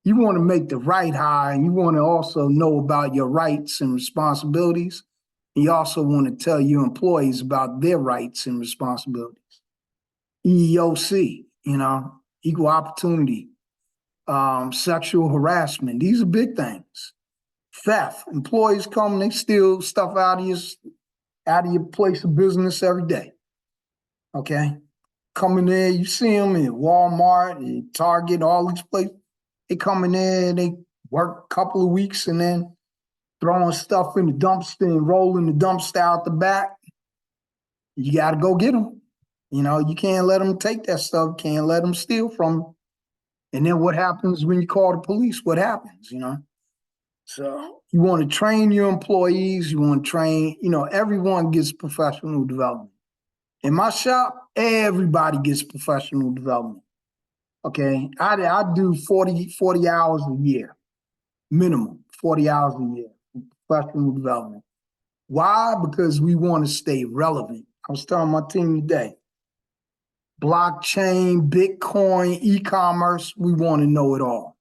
You want to make the right hire, and you want to also know about your rights and responsibilities. And you also want to tell your employees about their rights and responsibilities. EEOC, equal opportunity, sexual harassment. These are big things. Theft. Employees come, they steal stuff out of your place of business every day. Okay? Come in there, you see them in Walmart and Target, all these places. They come in there, they work a couple of weeks and then throwing stuff in the dumpster and rolling the dumpster out the back. You got to go get them. You can't let them take that stuff. Can't let them steal from them. And then what happens when you call the police? What happens, So you want to train your employees. You want to train, everyone gets professional development. In my shop, everybody gets professional development. Okay, I do 40 hours a year, minimum 40 hours a year, professional development. Why? Because we want to stay relevant. I was telling my team today, blockchain, Bitcoin, e-commerce, we want to know it all.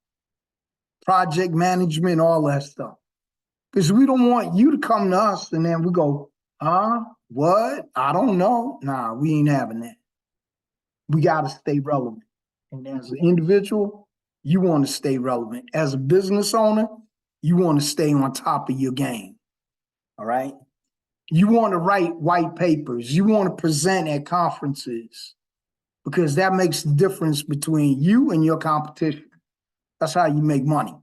Project management, all that stuff. Because we don't want you to come to us and then we go, what? I don't know. Nah, we ain't having that. We got to stay relevant. And as an individual, you want to stay relevant. As a business owner, you want to stay on top of your game. All right? You want to write white papers. You want to present at conferences because that makes the difference between you and your competition. That's how you make money.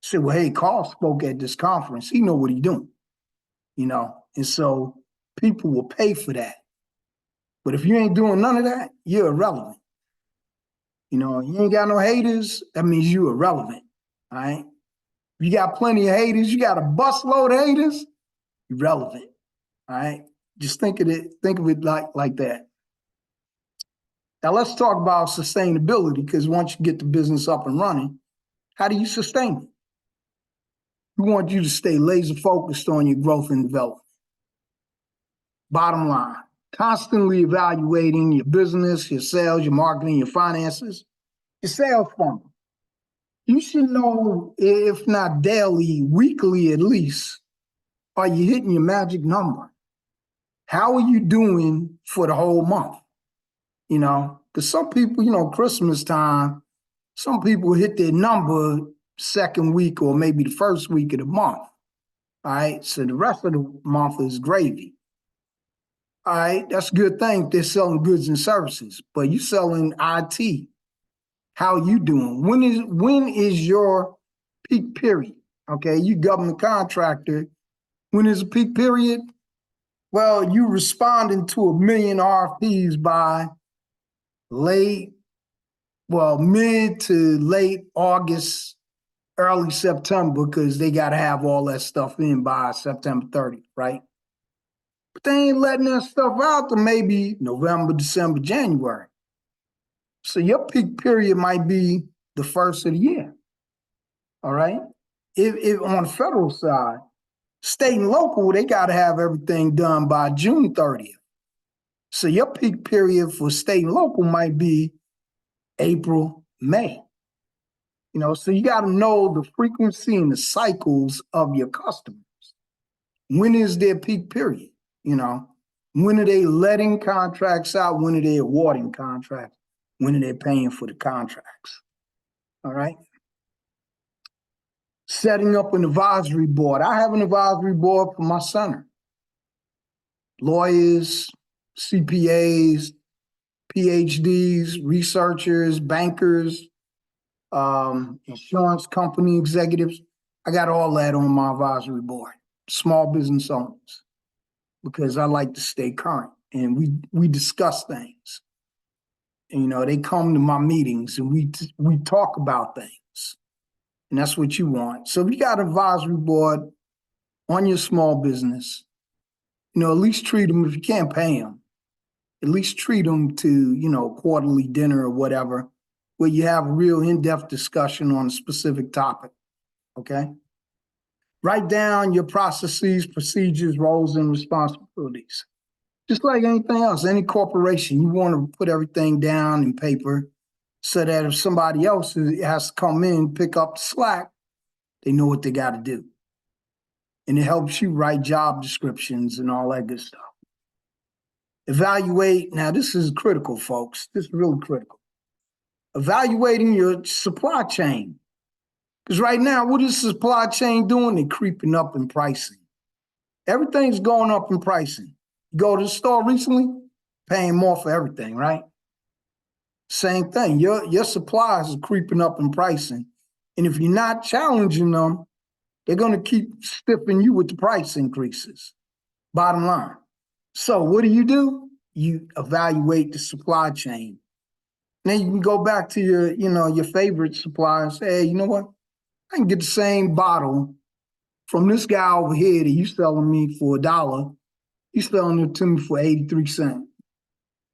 Say, well, hey, Carl spoke at this conference. He know what he's doing, And so people will pay for that. But if you ain't doing none of that, you're irrelevant. You ain't got no haters, that means you're irrelevant, all right? If you got plenty of haters, you got a busload of haters, irrelevant, all right? Just think of it like that. Now let's talk about sustainability, because once you get the business up and running, how do you sustain it? We want you to stay laser focused on your growth and development. Bottom line, constantly evaluating your business, your sales, your marketing, your finances, your sales funnel. You should know, if not daily, weekly at least, are you hitting your magic number? How are you doing for the whole month? Because some people, Christmas time, some people hit their number second week or maybe the first week of the month. All right. So the rest of the month is gravy. All right. That's a good thing if they're selling goods and services, but you selling IT. How you doing? When is your peak period? Okay. You government contractor. When is a peak period? Well, you responding to 1 million RFPs by mid to late August, early September, because they got to have all that stuff in by September 30th, right? But they ain't letting that stuff out to maybe November, December, January. So your peak period might be the first of the year, all right? If on the federal side, state and local, they got to have everything done by June 30th. So your peak period for state and local might be April, May. So you got to know the frequency and the cycles of your customers. When is their peak period? When are they letting contracts out? When are they awarding contracts? When are they paying for the contracts? All right. Setting up an advisory board. I have an advisory board for my center. Lawyers, CPAs, PhDs, researchers, bankers, insurance company executives. I got all that on my advisory board. Small business owners, because I like to stay current and we discuss things. And, you know, they come to my meetings and we talk about things, and that's what you want. So if you got an advisory board on your small business, you know, at least treat them, if you can't pay them, at least treat them to, you know, quarterly dinner or whatever, where you have a real in-depth discussion on a specific topic, okay? Write down your processes, procedures, roles, and responsibilities. Just like anything else, any corporation, you want to put everything down in paper so that if somebody else has to come in, pick up the slack, they know what they got to do. And it helps you write job descriptions and all that good stuff. Evaluate. Now, this is critical, folks. This is really critical. Evaluating your supply chain. Because right now, what is the supply chain doing? They're creeping up in pricing. Everything's going up in pricing. You go to the store recently, paying more for everything, right? Same thing. Your supplies are creeping up in pricing. And if you're not challenging them, they're going to keep stiffing you with the price increases. Bottom line. So what do? You evaluate the supply chain. Then you can go back to your favorite supplier and say, hey, you know what? I can get the same bottle from this guy over here that you selling me for $1. You selling it to me for 83 cents.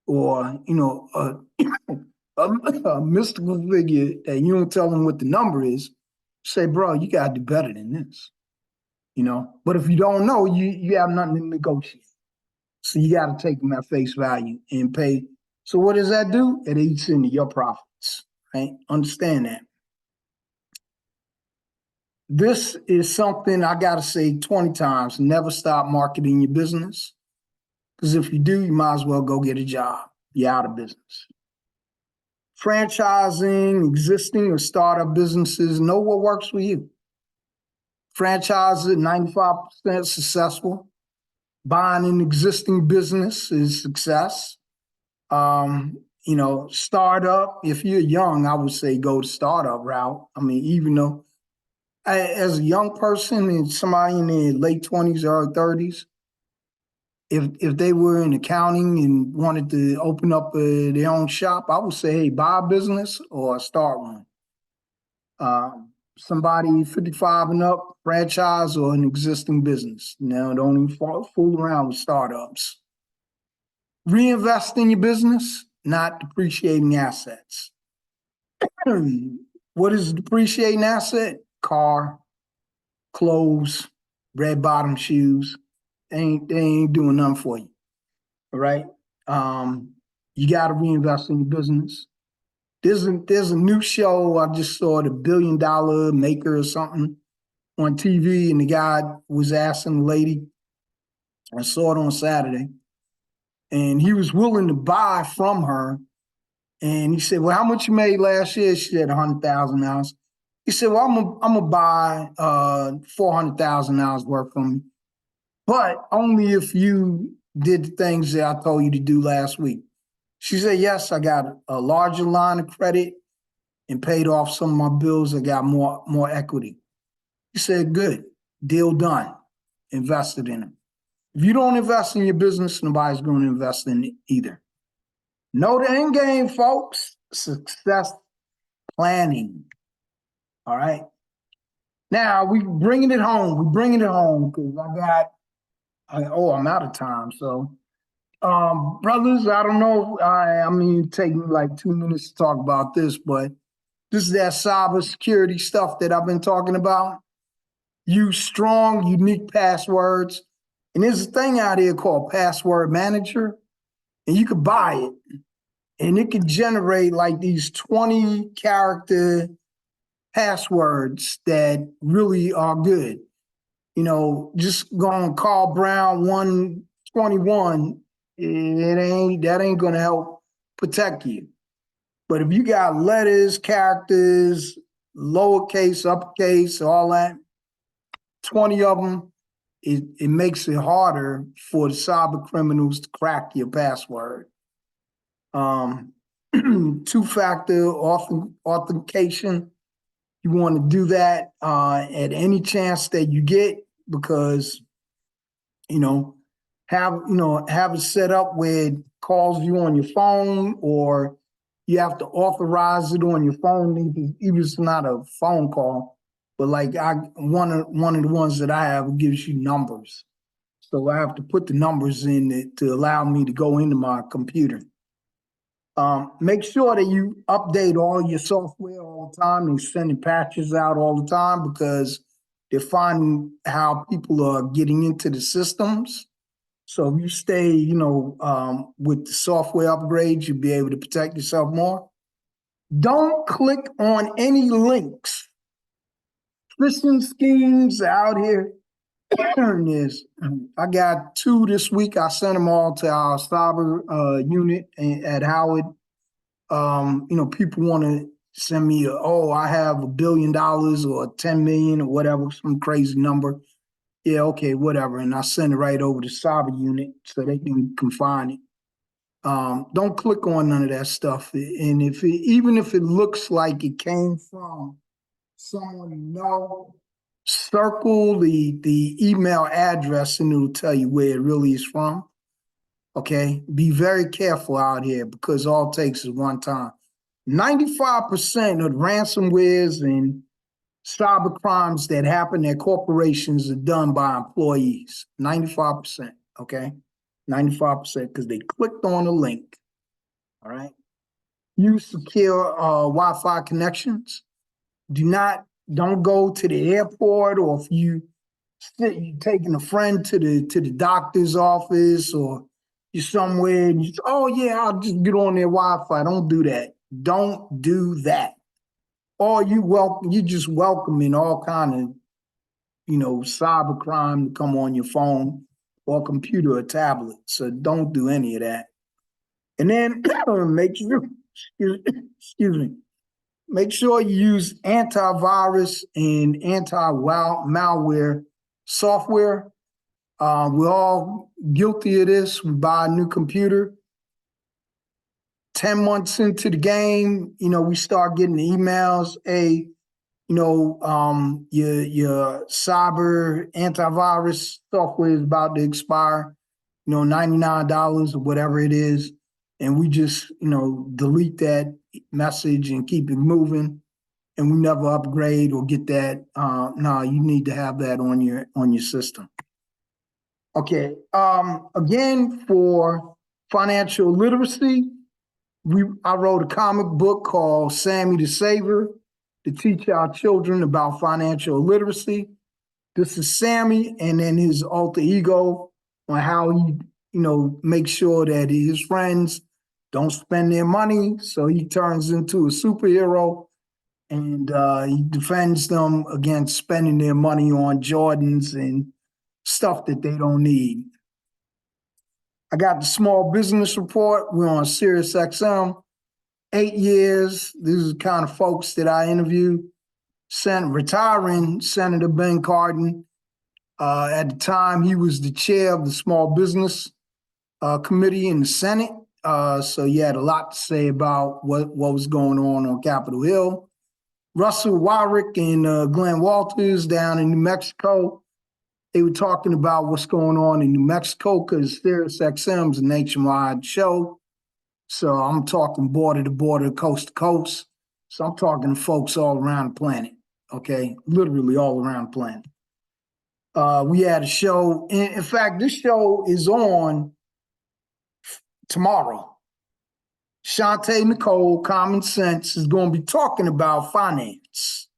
Or, you know, a mystical figure that you don't tell them what the number is. Say, bro, you got to do better than this. You know, but if you don't know, you have nothing to negotiate. So you got to take them at face value and pay. So what does that do? It eats into your profits, right? Understand that. This is something I got to say 20 times. Never stop marketing your business. Because if you do, you might as well go get a job. You're out of business. Franchising, existing or startup businesses, know what works for you. Franchises, 95% successful. Buying an existing business is success. You know, startup, if you're young, I would say go to startup route. I mean, even though as a young person and somebody in their late 20s or 30s, if they were in accounting and wanted to open up their own shop, I would say, hey, buy a business or start one. Somebody 55 and up, franchise or an existing business. Now, don't even fool around with startups. Reinvest in your business, not depreciating assets. What is a depreciating asset? Car, clothes, red bottom shoes. They ain't doing nothing for you. All right. You got to reinvest in your business. There's a new show I just saw, the $1 Billion Maker or something on TV, and the guy was asking the lady. I saw it on Saturday, and he was willing to buy from her. And he said, "Well, how much you made last year?" She said, $100,000. He said, "Well, I'm gonna buy $400,000 worth from you, but only if you did the things that I told you to do last week." She said, "Yes, I got a larger line of credit and paid off some of my bills. I got more equity." He said, "Good, deal done." Invested in it. If you don't invest in your business, nobody's going to invest in it either. Know the end game, folks. Success planning. All right. Now we bringing it home. We're bringing it home because I'm out of time. So, brothers, I don't know. I mean, it take me like 2 minutes to talk about this, but this is that cybersecurity stuff that I've been talking about. Use strong, unique passwords. And there's a thing out here called Password Manager, and you could buy it. And it could generate like these 20-character passwords that really are good. You know, just going Carl Brown 121, that ain't gonna help protect you. But if you got letters, characters, lowercase, uppercase, all that, 20 of them, it makes it harder for the cyber criminals to crack your password. Two-factor authentication, you want to do that at any chance that you get, because have it set up where it calls you on your phone, or you have to authorize it on your phone, even if it's not a phone call. But like one of the ones that I have, it gives you numbers, so I have to put the numbers in it to allow me to go into my computer. Make sure that you update all your software all the time. They're sending patches out all the time because they're finding how people are getting into the systems. So if you stay, with the software upgrades, you'll be able to protect yourself more. Don't click on any links. Phishing schemes out here. I got 2 this week. I sent them all to our cyber unit at Howard. People want to send me, I have $1 billion or 10 million or whatever, some crazy number. Yeah, okay, whatever. And I send it right over to cyber unit so they can confine it. Don't click on none of that stuff. And even if it looks like it came from someone you know, circle the email address and it'll tell you where it really is from. Okay, be very careful out here, because all it takes is one time. 95% of ransomwares and cyber crimes that happen at corporations are done by employees. 95%, okay? 95%, because they clicked on a link, all right? Use secure Wi-Fi connections. Don't go to the airport, or if you're taking a friend to the doctor's office, or you're somewhere and I'll just get on their Wi-Fi. Don't do that. Don't do that. Or you just welcoming all kind of, cyber crime to come on your phone or computer or tablet. So don't do any of that. And then make sure, excuse me, make sure you use antivirus and anti-malware software. We're all guilty of this. We buy a new computer. 10 months into the game, we start getting the emails. Hey, your cyber antivirus software is about to expire, $99 or whatever it is. And we just, delete that message and keep it moving. And we never upgrade or get that. No, you need to have that on your system. Okay. Again, for financial literacy, I wrote a comic book called Sammy the Saver to teach our children about financial literacy. This is Sammy, and then his alter ego on how he, makes sure that his friends don't spend their money. So he turns into a superhero, and he defends them against spending their money on Jordans and stuff that they don't need. I got the small business report. We're on Sirius XM. 8 years. These are the kind of folks that I interview. Retiring Senator Ben Cardin. At the time, he was the chair of the Small Business Committee in the Senate. So he had a lot to say about what was going on Capitol Hill. Russell Warwick and Glenn Walters down in New Mexico. They were talking about what's going on in New Mexico, because Sirius XM is a nationwide show. So I'm talking border to border, coast to coast. So I'm talking to folks all around the planet, okay? Literally all around the planet. We had a show. In fact, this show is on tomorrow. Shantae Nicole, Common Sense, is going to be talking about finance,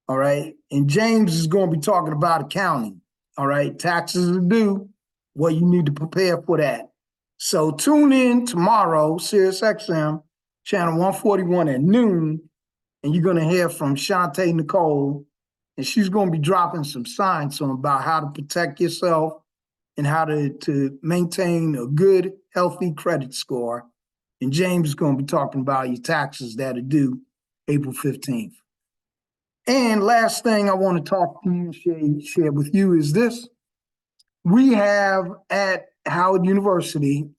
all right? And James is going to be talking about accounting, all right? Taxes are due. Well, you need to prepare for that. So tune in tomorrow, Sirius XM, channel 141 at noon, and you're going to hear from Shantae Nicole, and she's going to be dropping some science on about how to protect yourself and how to maintain a good, healthy credit score. And James is going to be talking about your taxes that are due April 15th. And last thing I want to talk to you, share with you is this. We have at Howard University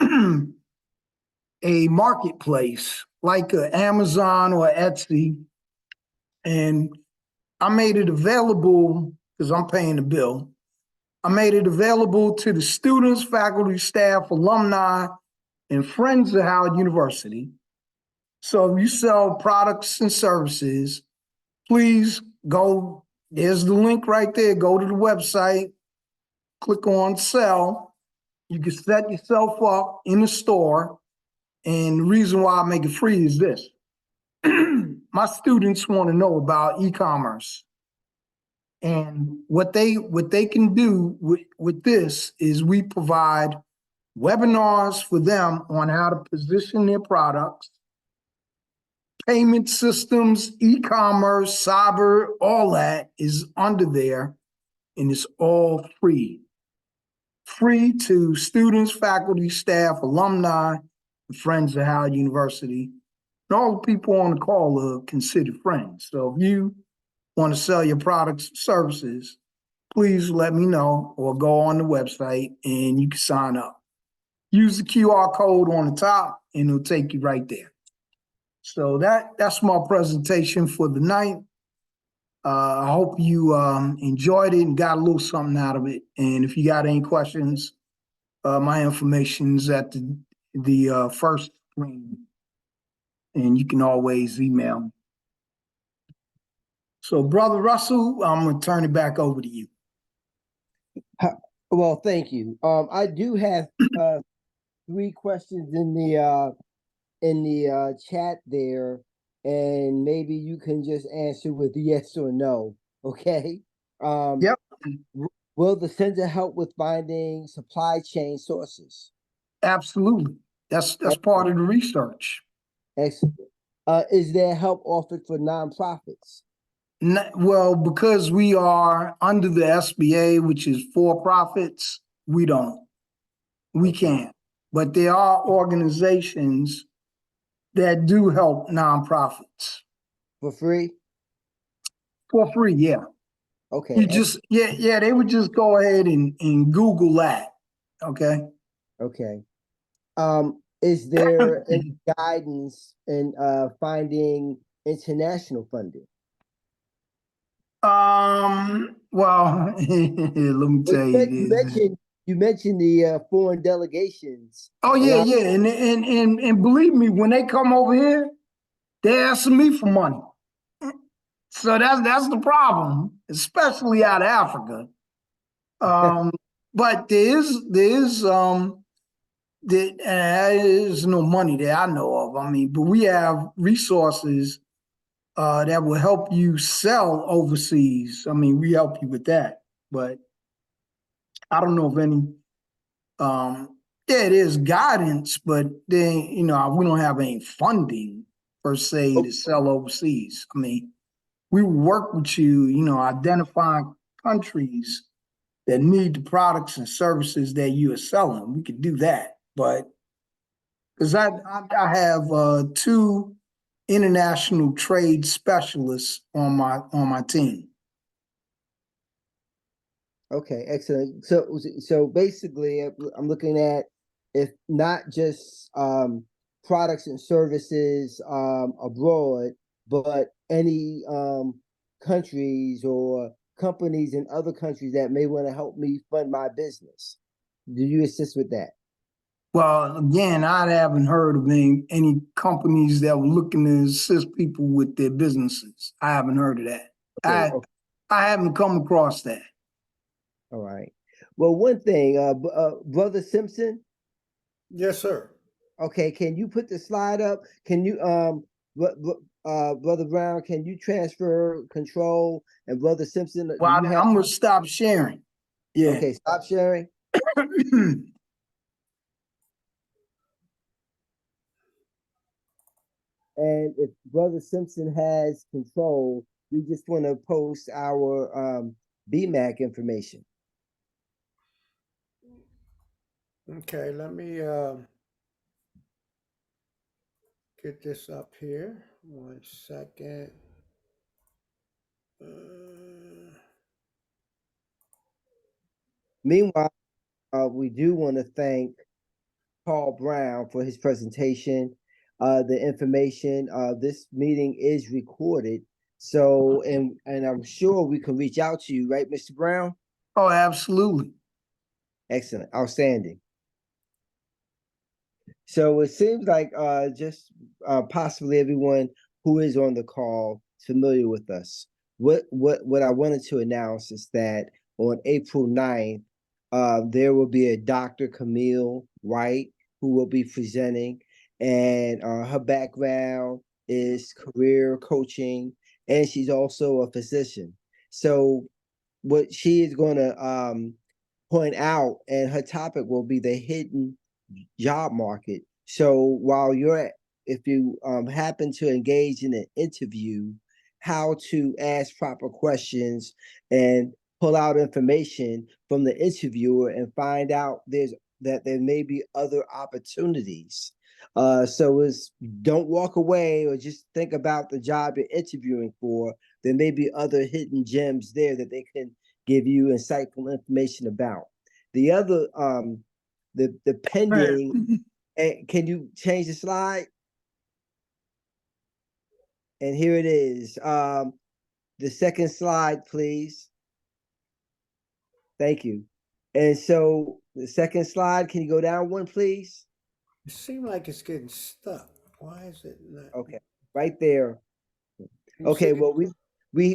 a marketplace like a Amazon or Etsy, and I made it available because I'm paying the bill. I made it available to the students, faculty, staff, alumni, and friends of Howard University. So if you sell products and services, please go, there's the link right there. Go to the website, click on sell. You can set yourself up in the store. And the reason why I make it free is this. My students want to know about e-commerce. And what they can do with this is we provide webinars for them on how to position their products, payment systems, e-commerce, cyber, all that is under there, and it's all free. Free to students, faculty, staff, alumni, and friends of Howard University. And all the people on the call are considered friends. So if you want to sell your products or services, please let me know or go on the website and you can sign up. Use the QR code on the top and it'll take you right there. So that's my presentation for the night. I hope you enjoyed it and got a little something out of it. And if you got any questions, my information's at the first screen, and you can always email me. So, Brother Russell, I'm gonna turn it back over to you. Well, thank you. I do have 3 questions in the chat there, and maybe you can just answer with yes or no. Okay. Yep. Will the center help with finding supply chain sources? Absolutely. That's part of the research. Excellent. Is there help offered for nonprofits? Well, because we are under the SBA, which is for profits, we can't. But there are organizations that do help nonprofits. For free? For free, yeah. Okay. You just, yeah, they would just go ahead and Google that, okay? Okay. Is there any guidance in finding international funding? Well, let me tell you this. You mentioned the foreign delegations. Oh, yeah, and believe me, when they come over here, they're asking me for money. So that's the problem, especially out of Africa. But there is no money that I know of. I mean, but we have resources that will help you sell overseas. I mean, we help you with that, but I don't know of any. Yeah, there's guidance, but then we don't have any funding per se to sell overseas. I mean, we work with you, identifying countries that need the products and services that you are selling. We could do that, but because I have 2 international trade specialists on my team. Okay, excellent. So basically, I'm looking at if not just products and services abroad, but any countries or companies in other countries that may want to help me fund my business. Do you assist with that? Well, again, I haven't heard of any companies that were looking to assist people with their businesses. I haven't heard of that. Okay. I haven't come across that. All right. Well, one thing, Brother Simpson. Yes, sir. Okay, can you put the slide up? Can you, Brother Brown, can you transfer control? And Brother Simpson, Well, I'm gonna stop sharing. Yeah. Okay, stop sharing. And if Brother Simpson has control, we just want to post our BMAC information. Okay, let me get this up here. 1 second. Meanwhile, we do want to thank Paul Brown for his presentation. The information, this meeting is recorded. So, and I'm sure we can reach out to you, right, Mr. Brown? Oh, absolutely. Excellent, outstanding. So it seems like just possibly everyone who is on the call is familiar with us. What I wanted to announce is that on April 9th, there will be a Dr. Camille White who will be presenting, and her background is career coaching, and she's also a physician. So what she is going to point out, and her topic will be the hidden job market. So while if you happen to engage in an interview, how to ask proper questions and pull out information from the interviewer and find out that there may be other opportunities. So don't walk away or just think about the job you're interviewing for. There may be other hidden gems there that they can give you insightful information about. The other the pending, can you change the slide? And here it is. The second slide, please. Thank you. And so the second slide, can you go down one, please? It seems like it's getting stuck. Why is it not? Okay, right there. Can you Okay, see- well,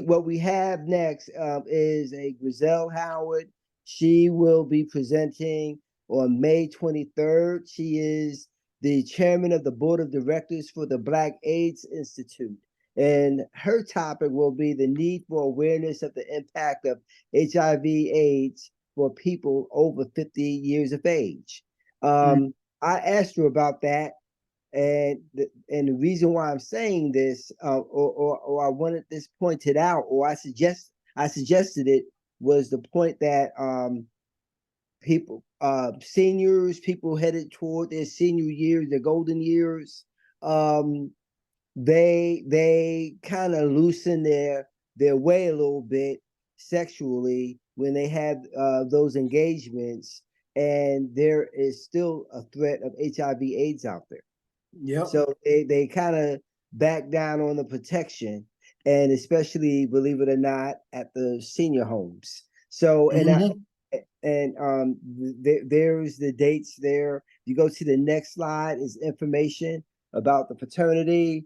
what we have next is a Griselle Howard. She will be presenting on May 23rd. She is the chairman of the board of directors for the Black AIDS Institute. And her topic will be the need for awareness of the impact of HIV/AIDS for people over 50 years of age. I asked her about that, and the reason why I'm saying this, or I wanted this pointed out, or I suggested it, was the point that people, seniors, people headed toward their senior years, their golden years, they kind of loosen their way a little bit sexually when they have those engagements, and there is still a threat of HIV/AIDS out there. Yep. So they kind of back down on the protection, and especially, believe it or not, at the senior homes. So there's the dates there. You go to the next slide is information about the fraternity.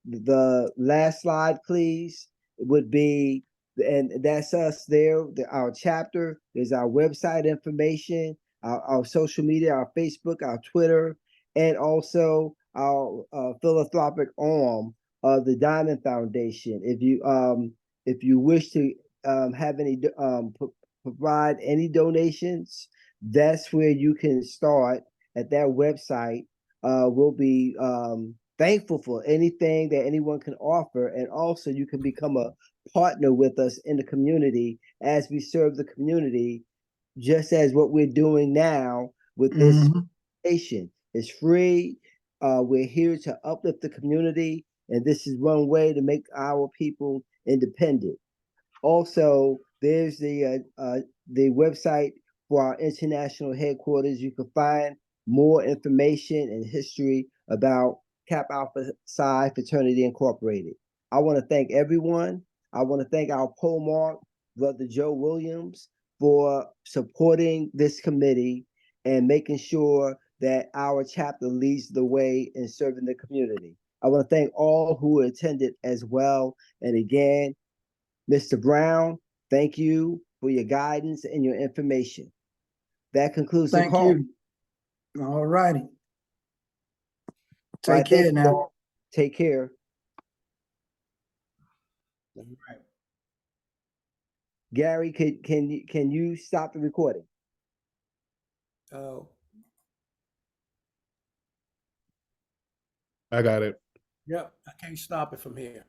The last slide, please, would be, and that's us there, our chapter. There's our website information, our social media, our Facebook, our Twitter, and also our philanthropic arm of the Diamond Foundation. If you wish to have any provide any donations, that's where you can start at that website. We'll be thankful for anything that anyone can offer, and also you can become a partner with us in the community as we serve the community, just as what we're doing now with this station. It's free. We're here to uplift the community, and this is one way to make our people independent. Also, there's the website for our international headquarters. You can find more information and history about Kappa Alpha Psi Fraternity Incorporated. I want to thank everyone. I want to thank our pole mark, Brother Joe Williams, for supporting this committee and making sure that our chapter leads the way in serving the community. I want to thank all who attended as well. And again, Mr. Brown, thank you for your guidance and your information. That concludes the call. Thank you. All righty. All right, Take care thank you now. all. Take care. All right. Gary, can you stop the recording? Oh, I got it. yep. I can't stop it from here.